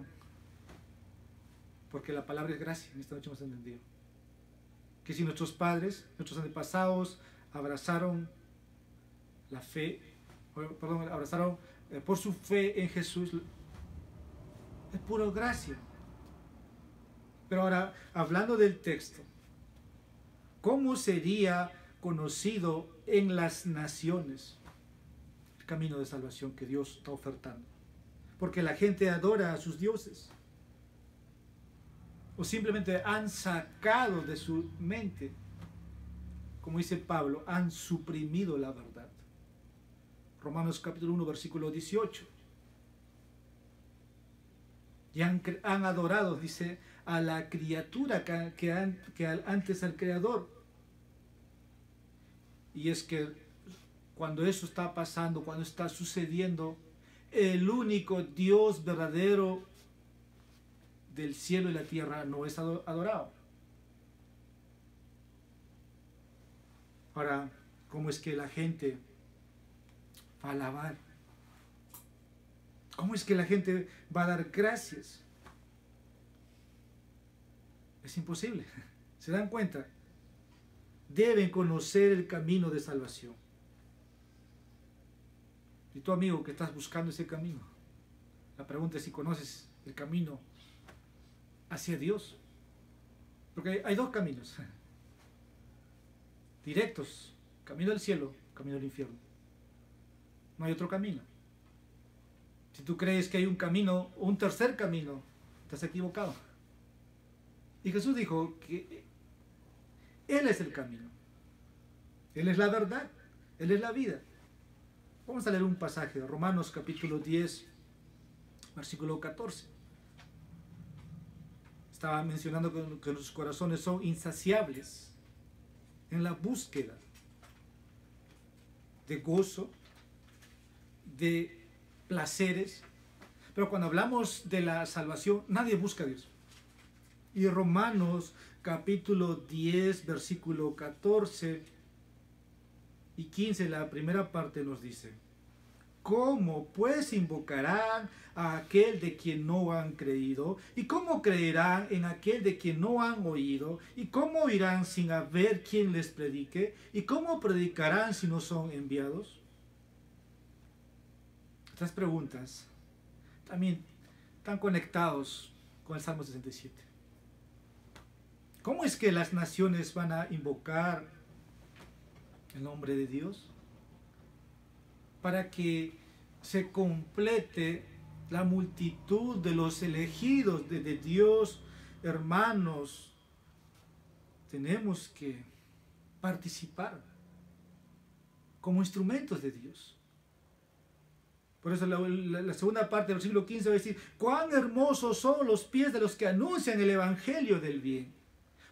Speaker 1: porque la palabra es gracia. En esta noche hemos entendido que si nuestros padres, nuestros antepasados abrazaron la fe, abrazaron por su fe en Jesús, es pura gracia. Pero ahora, hablando del texto, ¿cómo sería conocido en las naciones el camino de salvación que Dios está ofertando? Porque la gente adora a sus dioses, o simplemente han sacado de su mente, como dice Pablo, han suprimido la verdad. Romanos capítulo 1, versículo 18. Y han adorado, dice, a la criatura antes al Creador. Y es que cuando eso está pasando, cuando está sucediendo, el único Dios verdadero del cielo y la tierra no es adorado. Ahora, ¿cómo es que la gente va a alabar? ¿Cómo es que la gente va a dar gracias? Es imposible. ¿Se dan cuenta? Deben conocer el camino de salvación. Y tú, amigo, que estás buscando ese camino, la pregunta es si conoces el camino hacia Dios. Porque hay dos caminos directos: camino del cielo, camino del infierno. No hay otro camino. Si tú crees que hay un camino, un tercer camino, estás equivocado. Y Jesús dijo que Él es el camino, Él es la verdad, Él es la vida. Vamos a leer un pasaje de Romanos capítulo 10, versículo 14. Estaba mencionando que los corazones son insaciables en la búsqueda de gozo, de placeres. Pero cuando hablamos de la salvación, nadie busca a Dios. Y Romanos capítulo 10, versículo 14 y 15, la primera parte nos dice: ¿cómo pues invocarán a aquel de quien no han creído? ¿Y cómo creerán en aquel de quien no han oído? ¿Y cómo oirán sin haber quien les predique? ¿Y cómo predicarán si no son enviados? Estas preguntas también están conectados con el Salmo 67. ¿Cómo es que las naciones van a invocar el nombre de Dios, para que se complete la multitud de los elegidos de Dios. Hermanos, tenemos que participar como instrumentos de Dios. Por eso la segunda parte del versículo 15 va a decir: cuán hermosos son los pies de los que anuncian el evangelio del bien.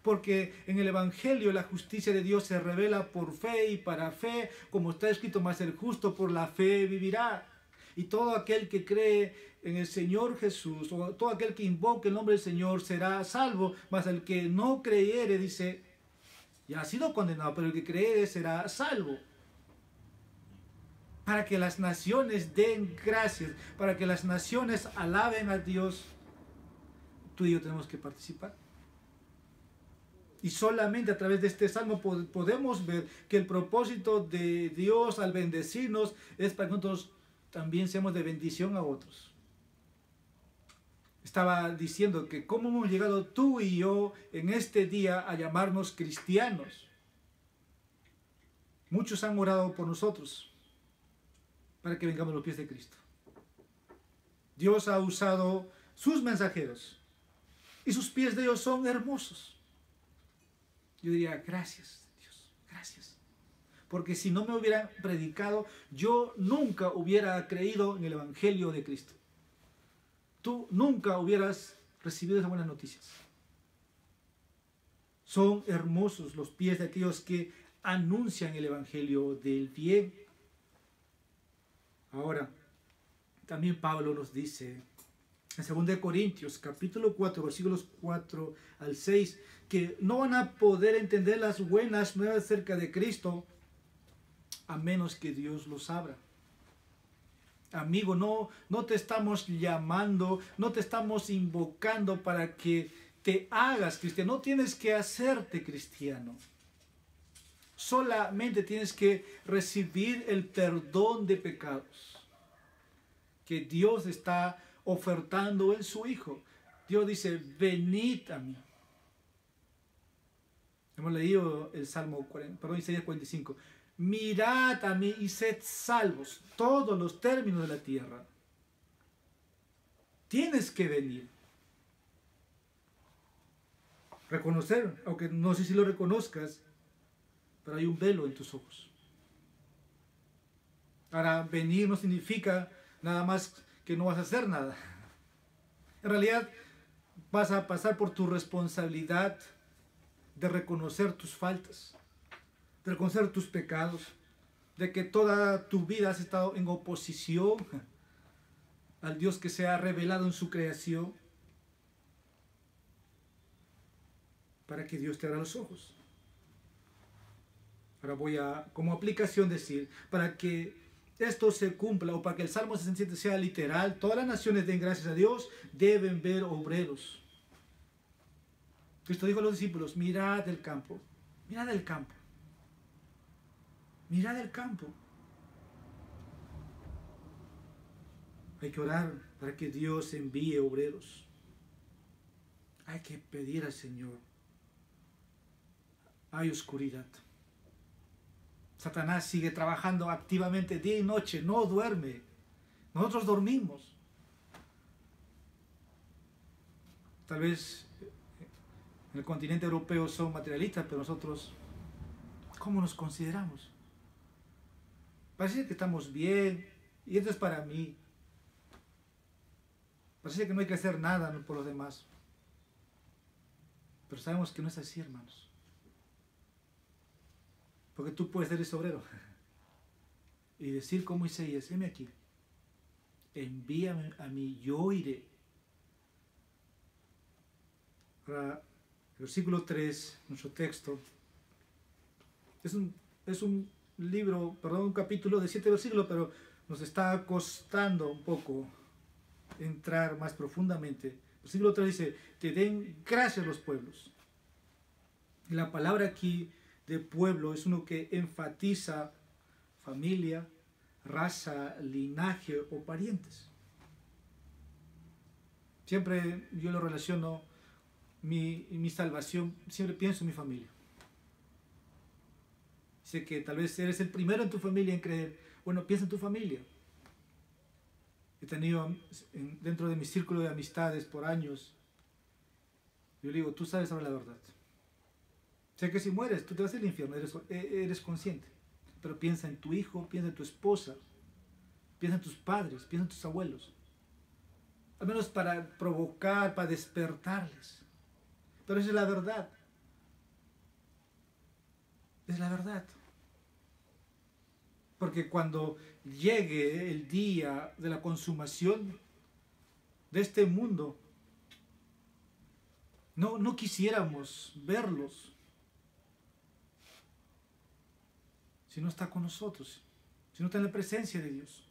Speaker 1: Porque en el evangelio la justicia de Dios se revela por fe y para fe, como está escrito: mas el justo por la fe vivirá. Y todo aquel que cree en el Señor Jesús, o todo aquel que invoque el nombre del Señor, será salvo. Mas el que no creyere, dice, ya ha sido condenado, pero el que creyere será salvo. Para que las naciones den gracias, para que las naciones alaben a Dios, tú y yo tenemos que participar. Y solamente a través de este salmo podemos ver que el propósito de Dios al bendecirnos es para que nosotros también seamos de bendición a otros. Estaba diciendo que cómo hemos llegado tú y yo en este día a llamarnos cristianos. Muchos han orado por nosotros para que vengamos a los pies de Cristo. Dios ha usado sus mensajeros y sus pies de ellos son hermosos. Yo diría: gracias, Dios, gracias. Porque si no me hubieran predicado, yo nunca hubiera creído en el Evangelio de Cristo. Tú nunca hubieras recibido esas buenas noticias. Son hermosos los pies de aquellos que anuncian el Evangelio del bien. Ahora, también Pablo nos dice en 2 Corintios, capítulo 4, versículos 4 al 6, que no van a poder entender las buenas nuevas acerca de Cristo a menos que Dios los abra. Amigo, no te estamos llamando, no te estamos invocando para que te hagas cristiano. No tienes que hacerte cristiano. Solamente tienes que recibir el perdón de pecados que Dios está ofertando en su Hijo. Dios dice: venid a mí. Hemos leído el Salmo 40, Isaías 45. Mirad a mí y sed salvos, todos los términos de la tierra. Tienes que venir. Reconocer, aunque no sé si lo reconozcas, pero hay un velo en tus ojos. Ahora, venir no significa nada más que no vas a hacer nada. En realidad, vas a pasar por tu responsabilidad de reconocer tus faltas, de reconocer tus pecados, de que toda tu vida has estado en oposición al Dios que se ha revelado en su creación, para que Dios te abra los ojos. Ahora voy a, como aplicación, decir, para que esto se cumpla, o para que el Salmo 67 sea literal, todas las naciones den gracias a Dios, deben ver obreros. Cristo dijo a los discípulos: mirad el campo, mirad el campo, mirad el campo. Hay que orar para que Dios envíe obreros. Hay que pedir al Señor. Hay oscuridad. Satanás sigue trabajando activamente día y noche, no duerme. Nosotros dormimos. Tal vez en el continente europeo son materialistas, pero nosotros, ¿cómo nos consideramos? Parece que estamos bien y esto es para mí. Parece que no hay que hacer nada por los demás. Pero sabemos que no es así, hermanos. Porque tú puedes ser ese obrero y decir como Isaías: heme aquí, envíame a mí, yo iré. Ahora, el versículo 3, nuestro texto, es un libro, un capítulo de 7 versículos, pero nos está costando un poco entrar más profundamente. El versículo 3 dice: te den gracias los pueblos. Y la palabra aquí de pueblo es uno que enfatiza familia, raza, linaje o parientes. Siempre yo lo relaciono, mi salvación, siempre pienso en mi familia. Dice que tal vez eres el primero en tu familia en creer. Bueno, piensa en tu familia. He tenido dentro de mi círculo de amistades por años. Yo le digo, tú sabes ahora la verdad. Sé que si mueres, tú te vas al infierno, eres consciente. Pero piensa en tu hijo, piensa en tu esposa, piensa en tus padres, piensa en tus abuelos. Al menos para provocar, para despertarles. Pero esa es la verdad. Es la verdad. Porque cuando llegue el día de la consumación de este mundo, no quisiéramos verlos si no está con nosotros, si no está en la presencia de Dios.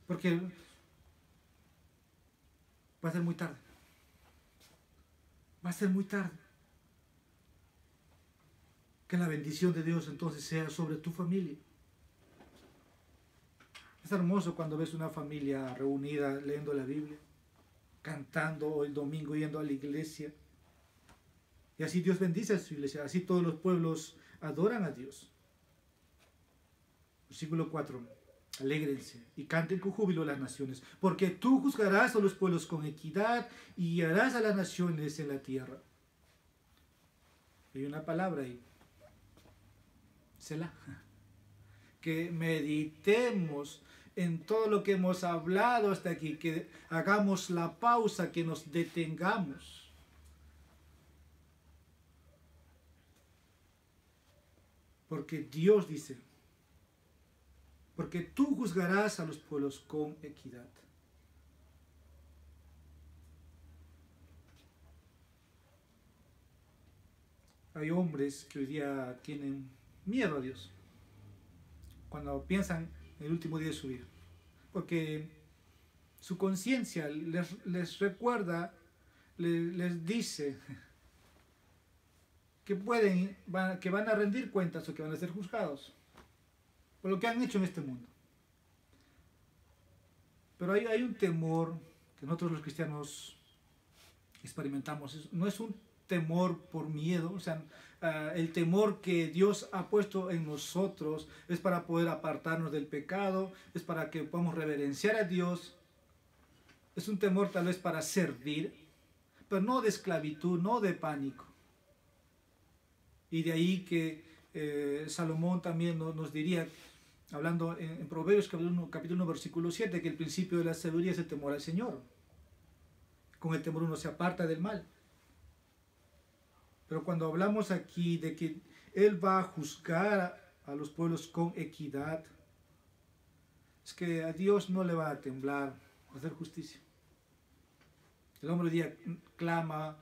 Speaker 1: Porque va a ser muy tarde. Va a ser muy tarde. Que la bendición de Dios entonces sea sobre tu familia. Es hermoso cuando ves una familia reunida leyendo la Biblia, cantando el domingo, yendo a la iglesia. Y así Dios bendice a su iglesia, así todos los pueblos adoran a Dios. Versículo 4. Alégrense y canten con júbilo las naciones, porque tú juzgarás a los pueblos con equidad y guiarás a las naciones en la tierra. Hay una palabra ahí. Selah. Que meditemos en todo lo que hemos hablado hasta aquí, que hagamos la pausa, que nos detengamos. Porque Dios dice, porque tú juzgarás a los pueblos con equidad. Hay hombres que hoy día tienen miedo a Dios cuando piensan en el último día de su vida, porque su conciencia les recuerda, les dice que que van a rendir cuentas o que van a ser juzgados por lo que han hecho en este mundo. Pero hay un temor que nosotros los cristianos experimentamos. No es un temor por miedo, o sea, el temor que Dios ha puesto en nosotros es para poder apartarnos del pecado, es para que podamos reverenciar a Dios. Es un temor tal vez para servir, pero no de esclavitud, no de pánico. Y de ahí que Salomón también nos diría, hablando en Proverbios capítulo 1, versículo 7, que el principio de la sabiduría es el temor al Señor. Con el temor uno se aparta del mal. Pero cuando hablamos aquí de que Él va a juzgar a los pueblos con equidad, es que a Dios no le va a temblar hacer justicia. El hombre hoy día clama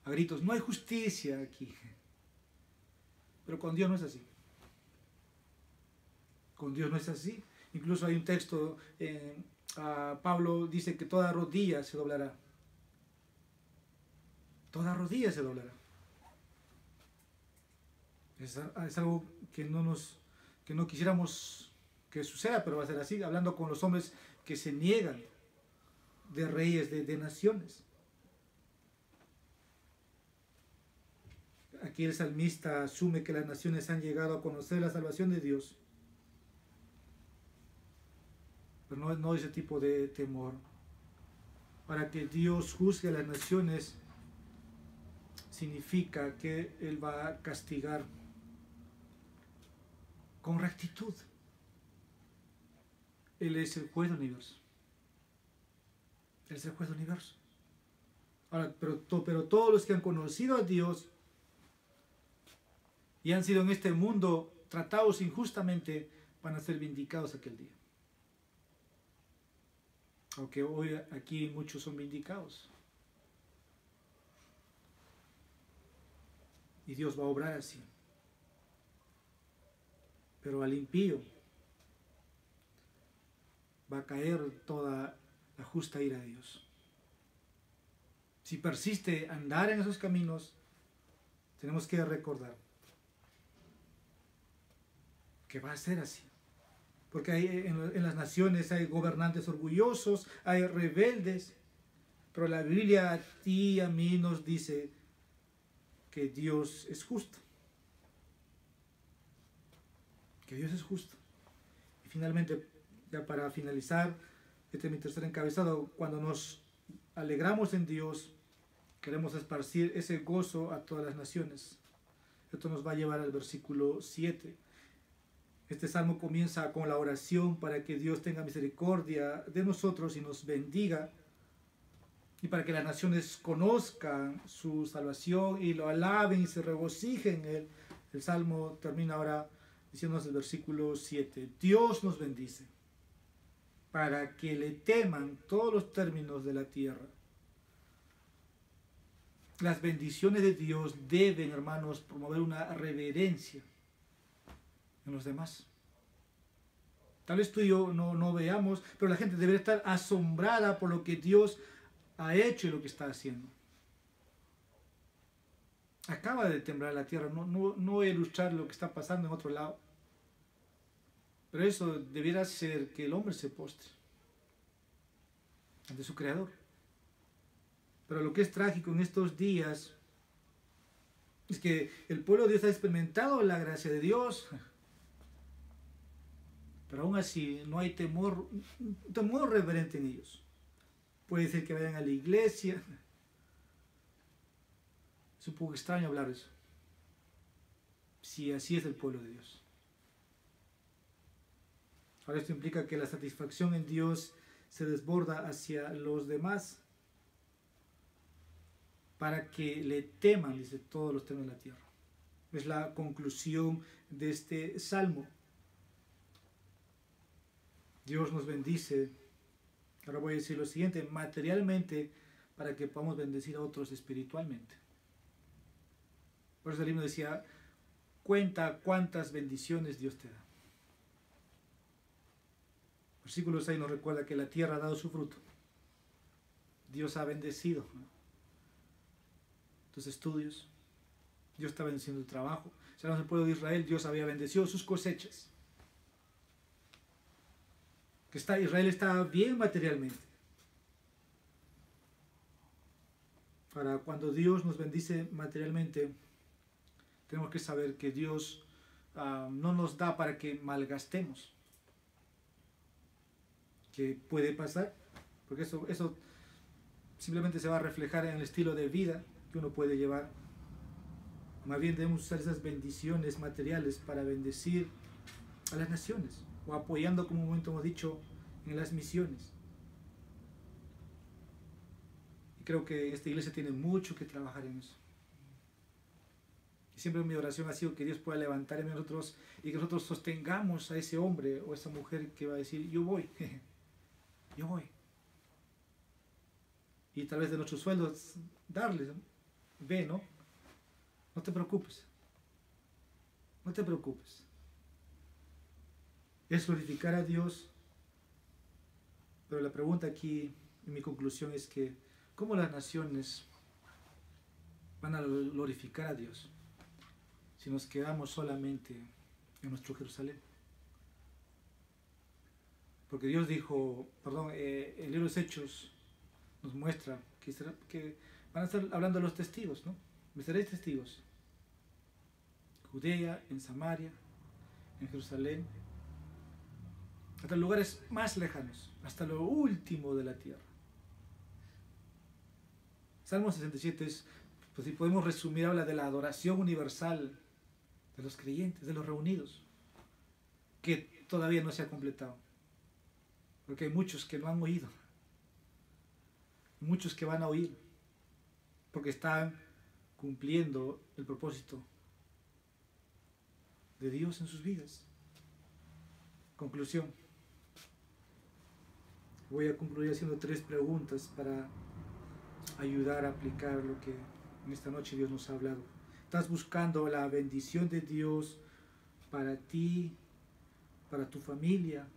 Speaker 1: a gritos, no hay justicia aquí. Pero con Dios no es así. Con Dios no es así. Incluso hay un texto, Pablo dice que toda rodilla se doblará. Toda rodilla se doblará. Es algo que no quisiéramos que suceda, pero va a ser así, hablando con los hombres que se niegan de reyes, de naciones. Aquí el salmista asume que las naciones han llegado a conocer la salvación de Dios. Pero no ese tipo de temor. Para que Dios juzgue a las naciones significa que Él va a castigar con rectitud. Él es el juez del universo. Él es el juez del universo. Ahora, pero todos los que han conocido a Dios y han sido en este mundo tratados injustamente van a ser vindicados aquel día. Aunque hoy aquí muchos son vindicados. Y Dios va a obrar así. Pero al impío va a caer toda la justa ira de Dios. Si persiste andar en esos caminos, tenemos que recordar que va a ser así. Porque en las naciones hay gobernantes orgullosos, hay rebeldes, pero la Biblia a ti y a mí nos dice que Dios es justo. que Dios es justo. Y finalmente, ya para finalizar, este es mi tercer encabezado, cuando nos alegramos en Dios, queremos esparcir ese gozo a todas las naciones. Esto nos va a llevar al versículo 7. Este salmo comienza con la oración para que Dios tenga misericordia de nosotros y nos bendiga, y para que las naciones conozcan su salvación y lo alaben y se regocijen en él. El salmo termina ahora diciéndonos el versículo 7. Dios nos bendice para que le teman todos los términos de la tierra. Las bendiciones de Dios deben, hermanos, promover una reverencia en los demás. Tal vez tú y yo no veamos, pero la gente debería estar asombrada por lo que Dios ha hecho y lo que está haciendo. Acaba de temblar la tierra, no voy a ilustrar lo que está pasando en otro lado, pero eso debiera ser que el hombre se postre ante su Creador. Pero lo que es trágico en estos días es que el pueblo de Dios ha experimentado la gracia de Dios, pero aún así no hay temor, un temor reverente en ellos. Puede ser que vayan a la iglesia. Es un poco extraño hablar de eso, si así es el pueblo de Dios. Ahora esto implica que la satisfacción en Dios se desborda hacia los demás para que le teman, dice, todos los temen de la tierra. Es la conclusión de este salmo. Dios nos bendice, ahora voy a decir lo siguiente, materialmente, para que podamos bendecir a otros espiritualmente. Por eso el himno decía, cuenta cuántas bendiciones Dios te da. Versículo 6 nos recuerda que la tierra ha dado su fruto. Dios ha bendecido, ¿no?, tus estudios. Dios está bendiciendo el trabajo. Si hablamos del pueblo de Israel, Dios había bendecido sus cosechas. Israel está bien materialmente. Para cuando Dios nos bendice materialmente, tenemos que saber que Dios no nos da para que malgastemos. Que puede pasar, porque eso simplemente se va a reflejar en el estilo de vida que uno puede llevar. Más bien debemos usar esas bendiciones materiales para bendecir a las naciones, o apoyando, como un momento hemos dicho, en las misiones. Y creo que esta iglesia tiene mucho que trabajar en eso. Y siempre mi oración ha sido que Dios pueda levantar en nosotros y que nosotros sostengamos a ese hombre o a esa mujer que va a decir, yo voy, yo voy. Y tal vez de nuestros sueldos darles, ve, ¿no? No te preocupes. No te preocupes. Es glorificar a Dios. Pero la pregunta aquí, en mi conclusión, es que ¿cómo las naciones van a glorificar a Dios si nos quedamos solamente en nuestro Jerusalén? Porque Dios dijo, el libro de los Hechos nos muestra que van a estar hablando de los testigos, ¿no? Me seréis testigos. Judea, en Samaria, en Jerusalén, hasta los lugares más lejanos, hasta lo último de la tierra. Salmo 67 es, pues si podemos resumir, habla de la adoración universal de los creyentes, de los reunidos, que todavía no se ha completado. Porque hay muchos que no han oído, muchos que van a oír, porque están cumpliendo el propósito de Dios en sus vidas. Conclusión. Voy a concluir haciendo 3 preguntas para ayudar a aplicar lo que en esta noche Dios nos ha hablado. ¿Estás buscando la bendición de Dios para ti, para tu familia,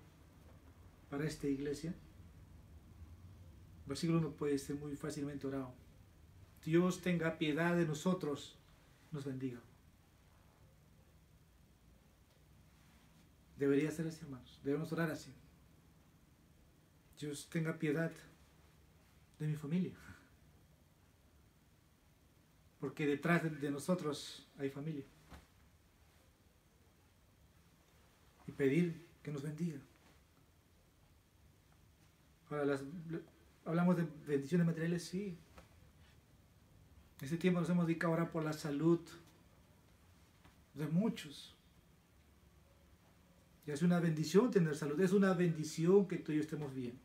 Speaker 1: para esta iglesia? El versículo 1 puede ser muy fácilmente orado. Dios tenga piedad de nosotros, nos bendiga. Debería ser así, hermanos. Debemos orar así. Dios tenga piedad de mi familia. Porque detrás de nosotros hay familia. pedir que nos bendiga. Ahora, hablamos de bendiciones materiales, sí. En este tiempo nos hemos dedicado a orar por la salud de muchos. Y es una bendición tener salud, es una bendición que tú y yo estemos bien.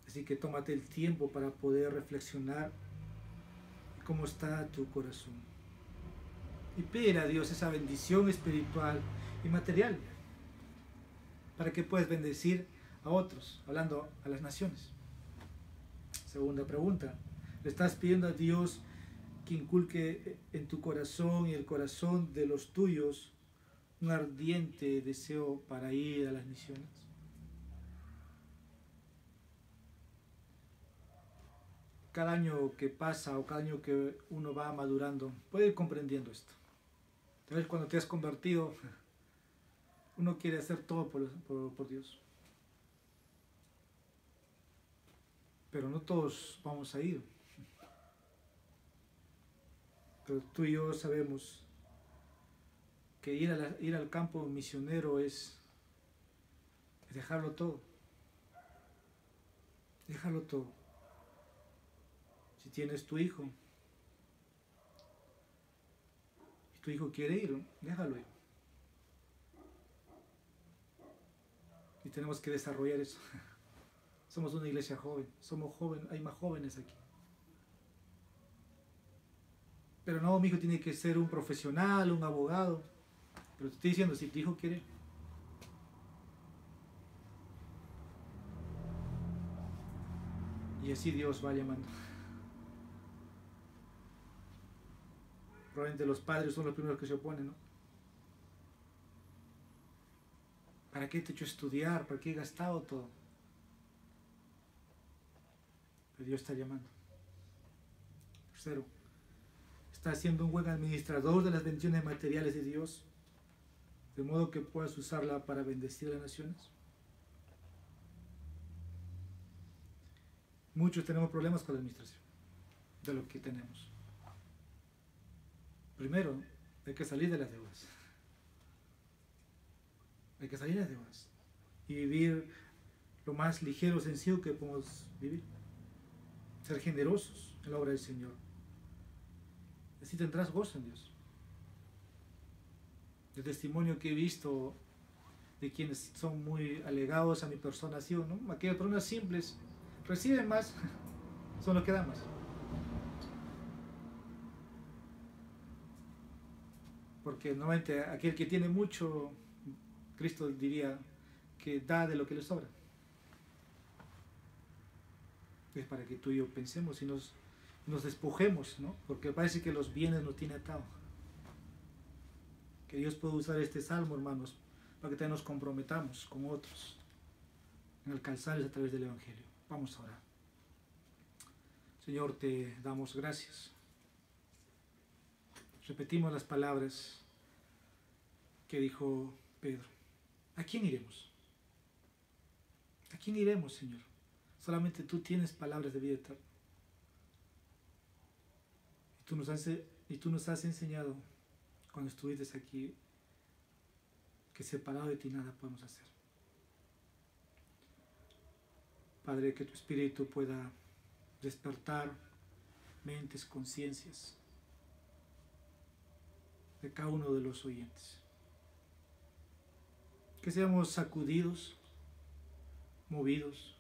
Speaker 1: Así que tómate el tiempo para poder reflexionar cómo está tu corazón. Y pide a Dios esa bendición espiritual y material para que puedas bendecir a otros, hablando a las naciones. Segunda pregunta, ¿le estás pidiendo a Dios que inculque en tu corazón y el corazón de los tuyos un ardiente deseo para ir a las misiones? Cada año que pasa o cada año que uno va madurando, puede ir comprendiendo esto. Tal vez cuando te has convertido, uno quiere hacer todo por Dios. Pero no todos vamos a ir. Pero tú y yo sabemos que ir al campo misionero es dejarlo todo. Dejarlo todo. Si tienes tu hijo y tu hijo quiere ir, déjalo ir. Y tenemos que desarrollar eso. Somos una iglesia joven, somos jóvenes, hay más jóvenes aquí. Pero no, mi hijo tiene que ser un profesional, un abogado. Pero te estoy diciendo, si tu hijo quiere, y así Dios va llamando. Probablemente los padres son los primeros que se oponen, ¿no? ¿Para qué te he hecho estudiar? ¿Para qué he gastado todo? Pero Dios está llamando. Tercero, ¿estás siendo un buen administrador de las bendiciones materiales de Dios? De modo que puedas usarla para bendecir a las naciones. Muchos tenemos problemas con la administración de lo que tenemos. Primero, hay que salir de las deudas. Hay que salir de las deudas y vivir lo más ligero, sencillo que podemos vivir. Ser generosos en la obra del Señor. Así tendrás gozo en Dios. El testimonio que he visto de quienes son muy alegados a mi persona ha sido, ¿no? Aquellas personas simples reciben más, son los que dan más. Porque normalmente aquel que tiene mucho, Cristo diría que da de lo que le sobra. Es para que tú y yo pensemos y nos despojemos, ¿no? Porque parece que los bienes nos tienen atados. Que Dios pueda usar este salmo, hermanos, para que también nos comprometamos con otros en alcanzarles a través del Evangelio. Vamos a orar. Señor, te damos gracias. Repetimos las palabras que dijo Pedro. ¿A quién iremos? ¿A quién iremos, Señor? Solamente tú tienes palabras de vida eterna. Y tú nos has enseñado cuando estuviste aquí que separado de ti nada podemos hacer. Padre, que tu Espíritu pueda despertar mentes, conciencias de cada uno de los oyentes. Que seamos sacudidos, movidos,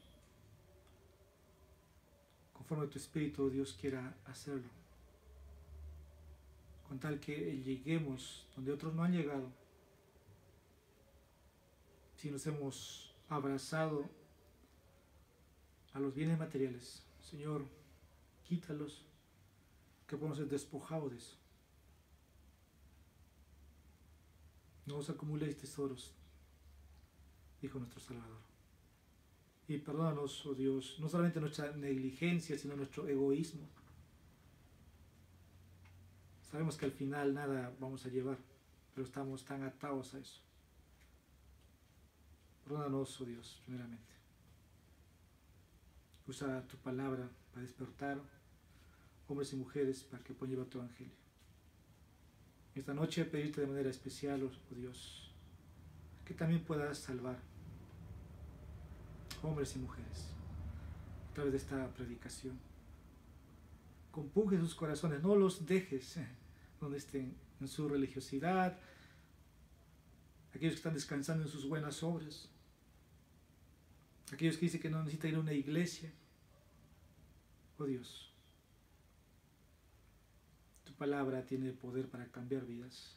Speaker 1: conforme tu Espíritu, Dios, quiera hacerlo. Con tal que lleguemos donde otros no han llegado. Si nos hemos abrazado a los bienes materiales, Señor, quítalos, que podamos ser despojados de eso. No os acumuléis tesoros, dijo nuestro Salvador. Y perdónanos, oh Dios, no solamente nuestra negligencia, sino nuestro egoísmo. Sabemos que al final nada vamos a llevar, pero estamos tan atados a eso. Perdónanos, oh Dios, primeramente. Usa tu palabra para despertar hombres y mujeres para que puedan llevar tu evangelio. Esta noche pedirte de manera especial, oh Dios, que también puedas salvar hombres y mujeres a través de esta predicación. Compunge sus corazones, no los dejes donde estén en su religiosidad, aquellos que están descansando en sus buenas obras, aquellos que dicen que no necesitan ir a una iglesia. Oh Dios, tu palabra tiene poder para cambiar vidas.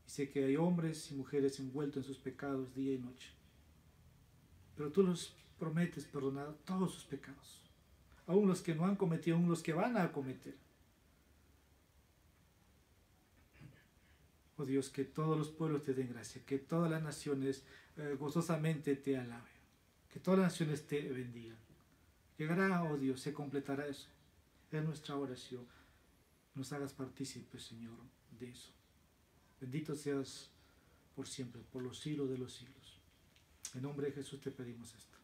Speaker 1: Y sé que hay hombres y mujeres envueltos en sus pecados día y noche, pero tú los prometes perdonar todos sus pecados, aún los que no han cometido, aún los que van a cometer. Oh Dios, que todos los pueblos te den gracia, que todas las naciones gozosamente te alaben, que todas las naciones te bendigan. Llegará, oh Dios, se completará eso. Es nuestra oración. Nos hagas partícipes, Señor, de eso. Bendito seas por siempre, por los siglos de los siglos. En nombre de Jesús te pedimos esto.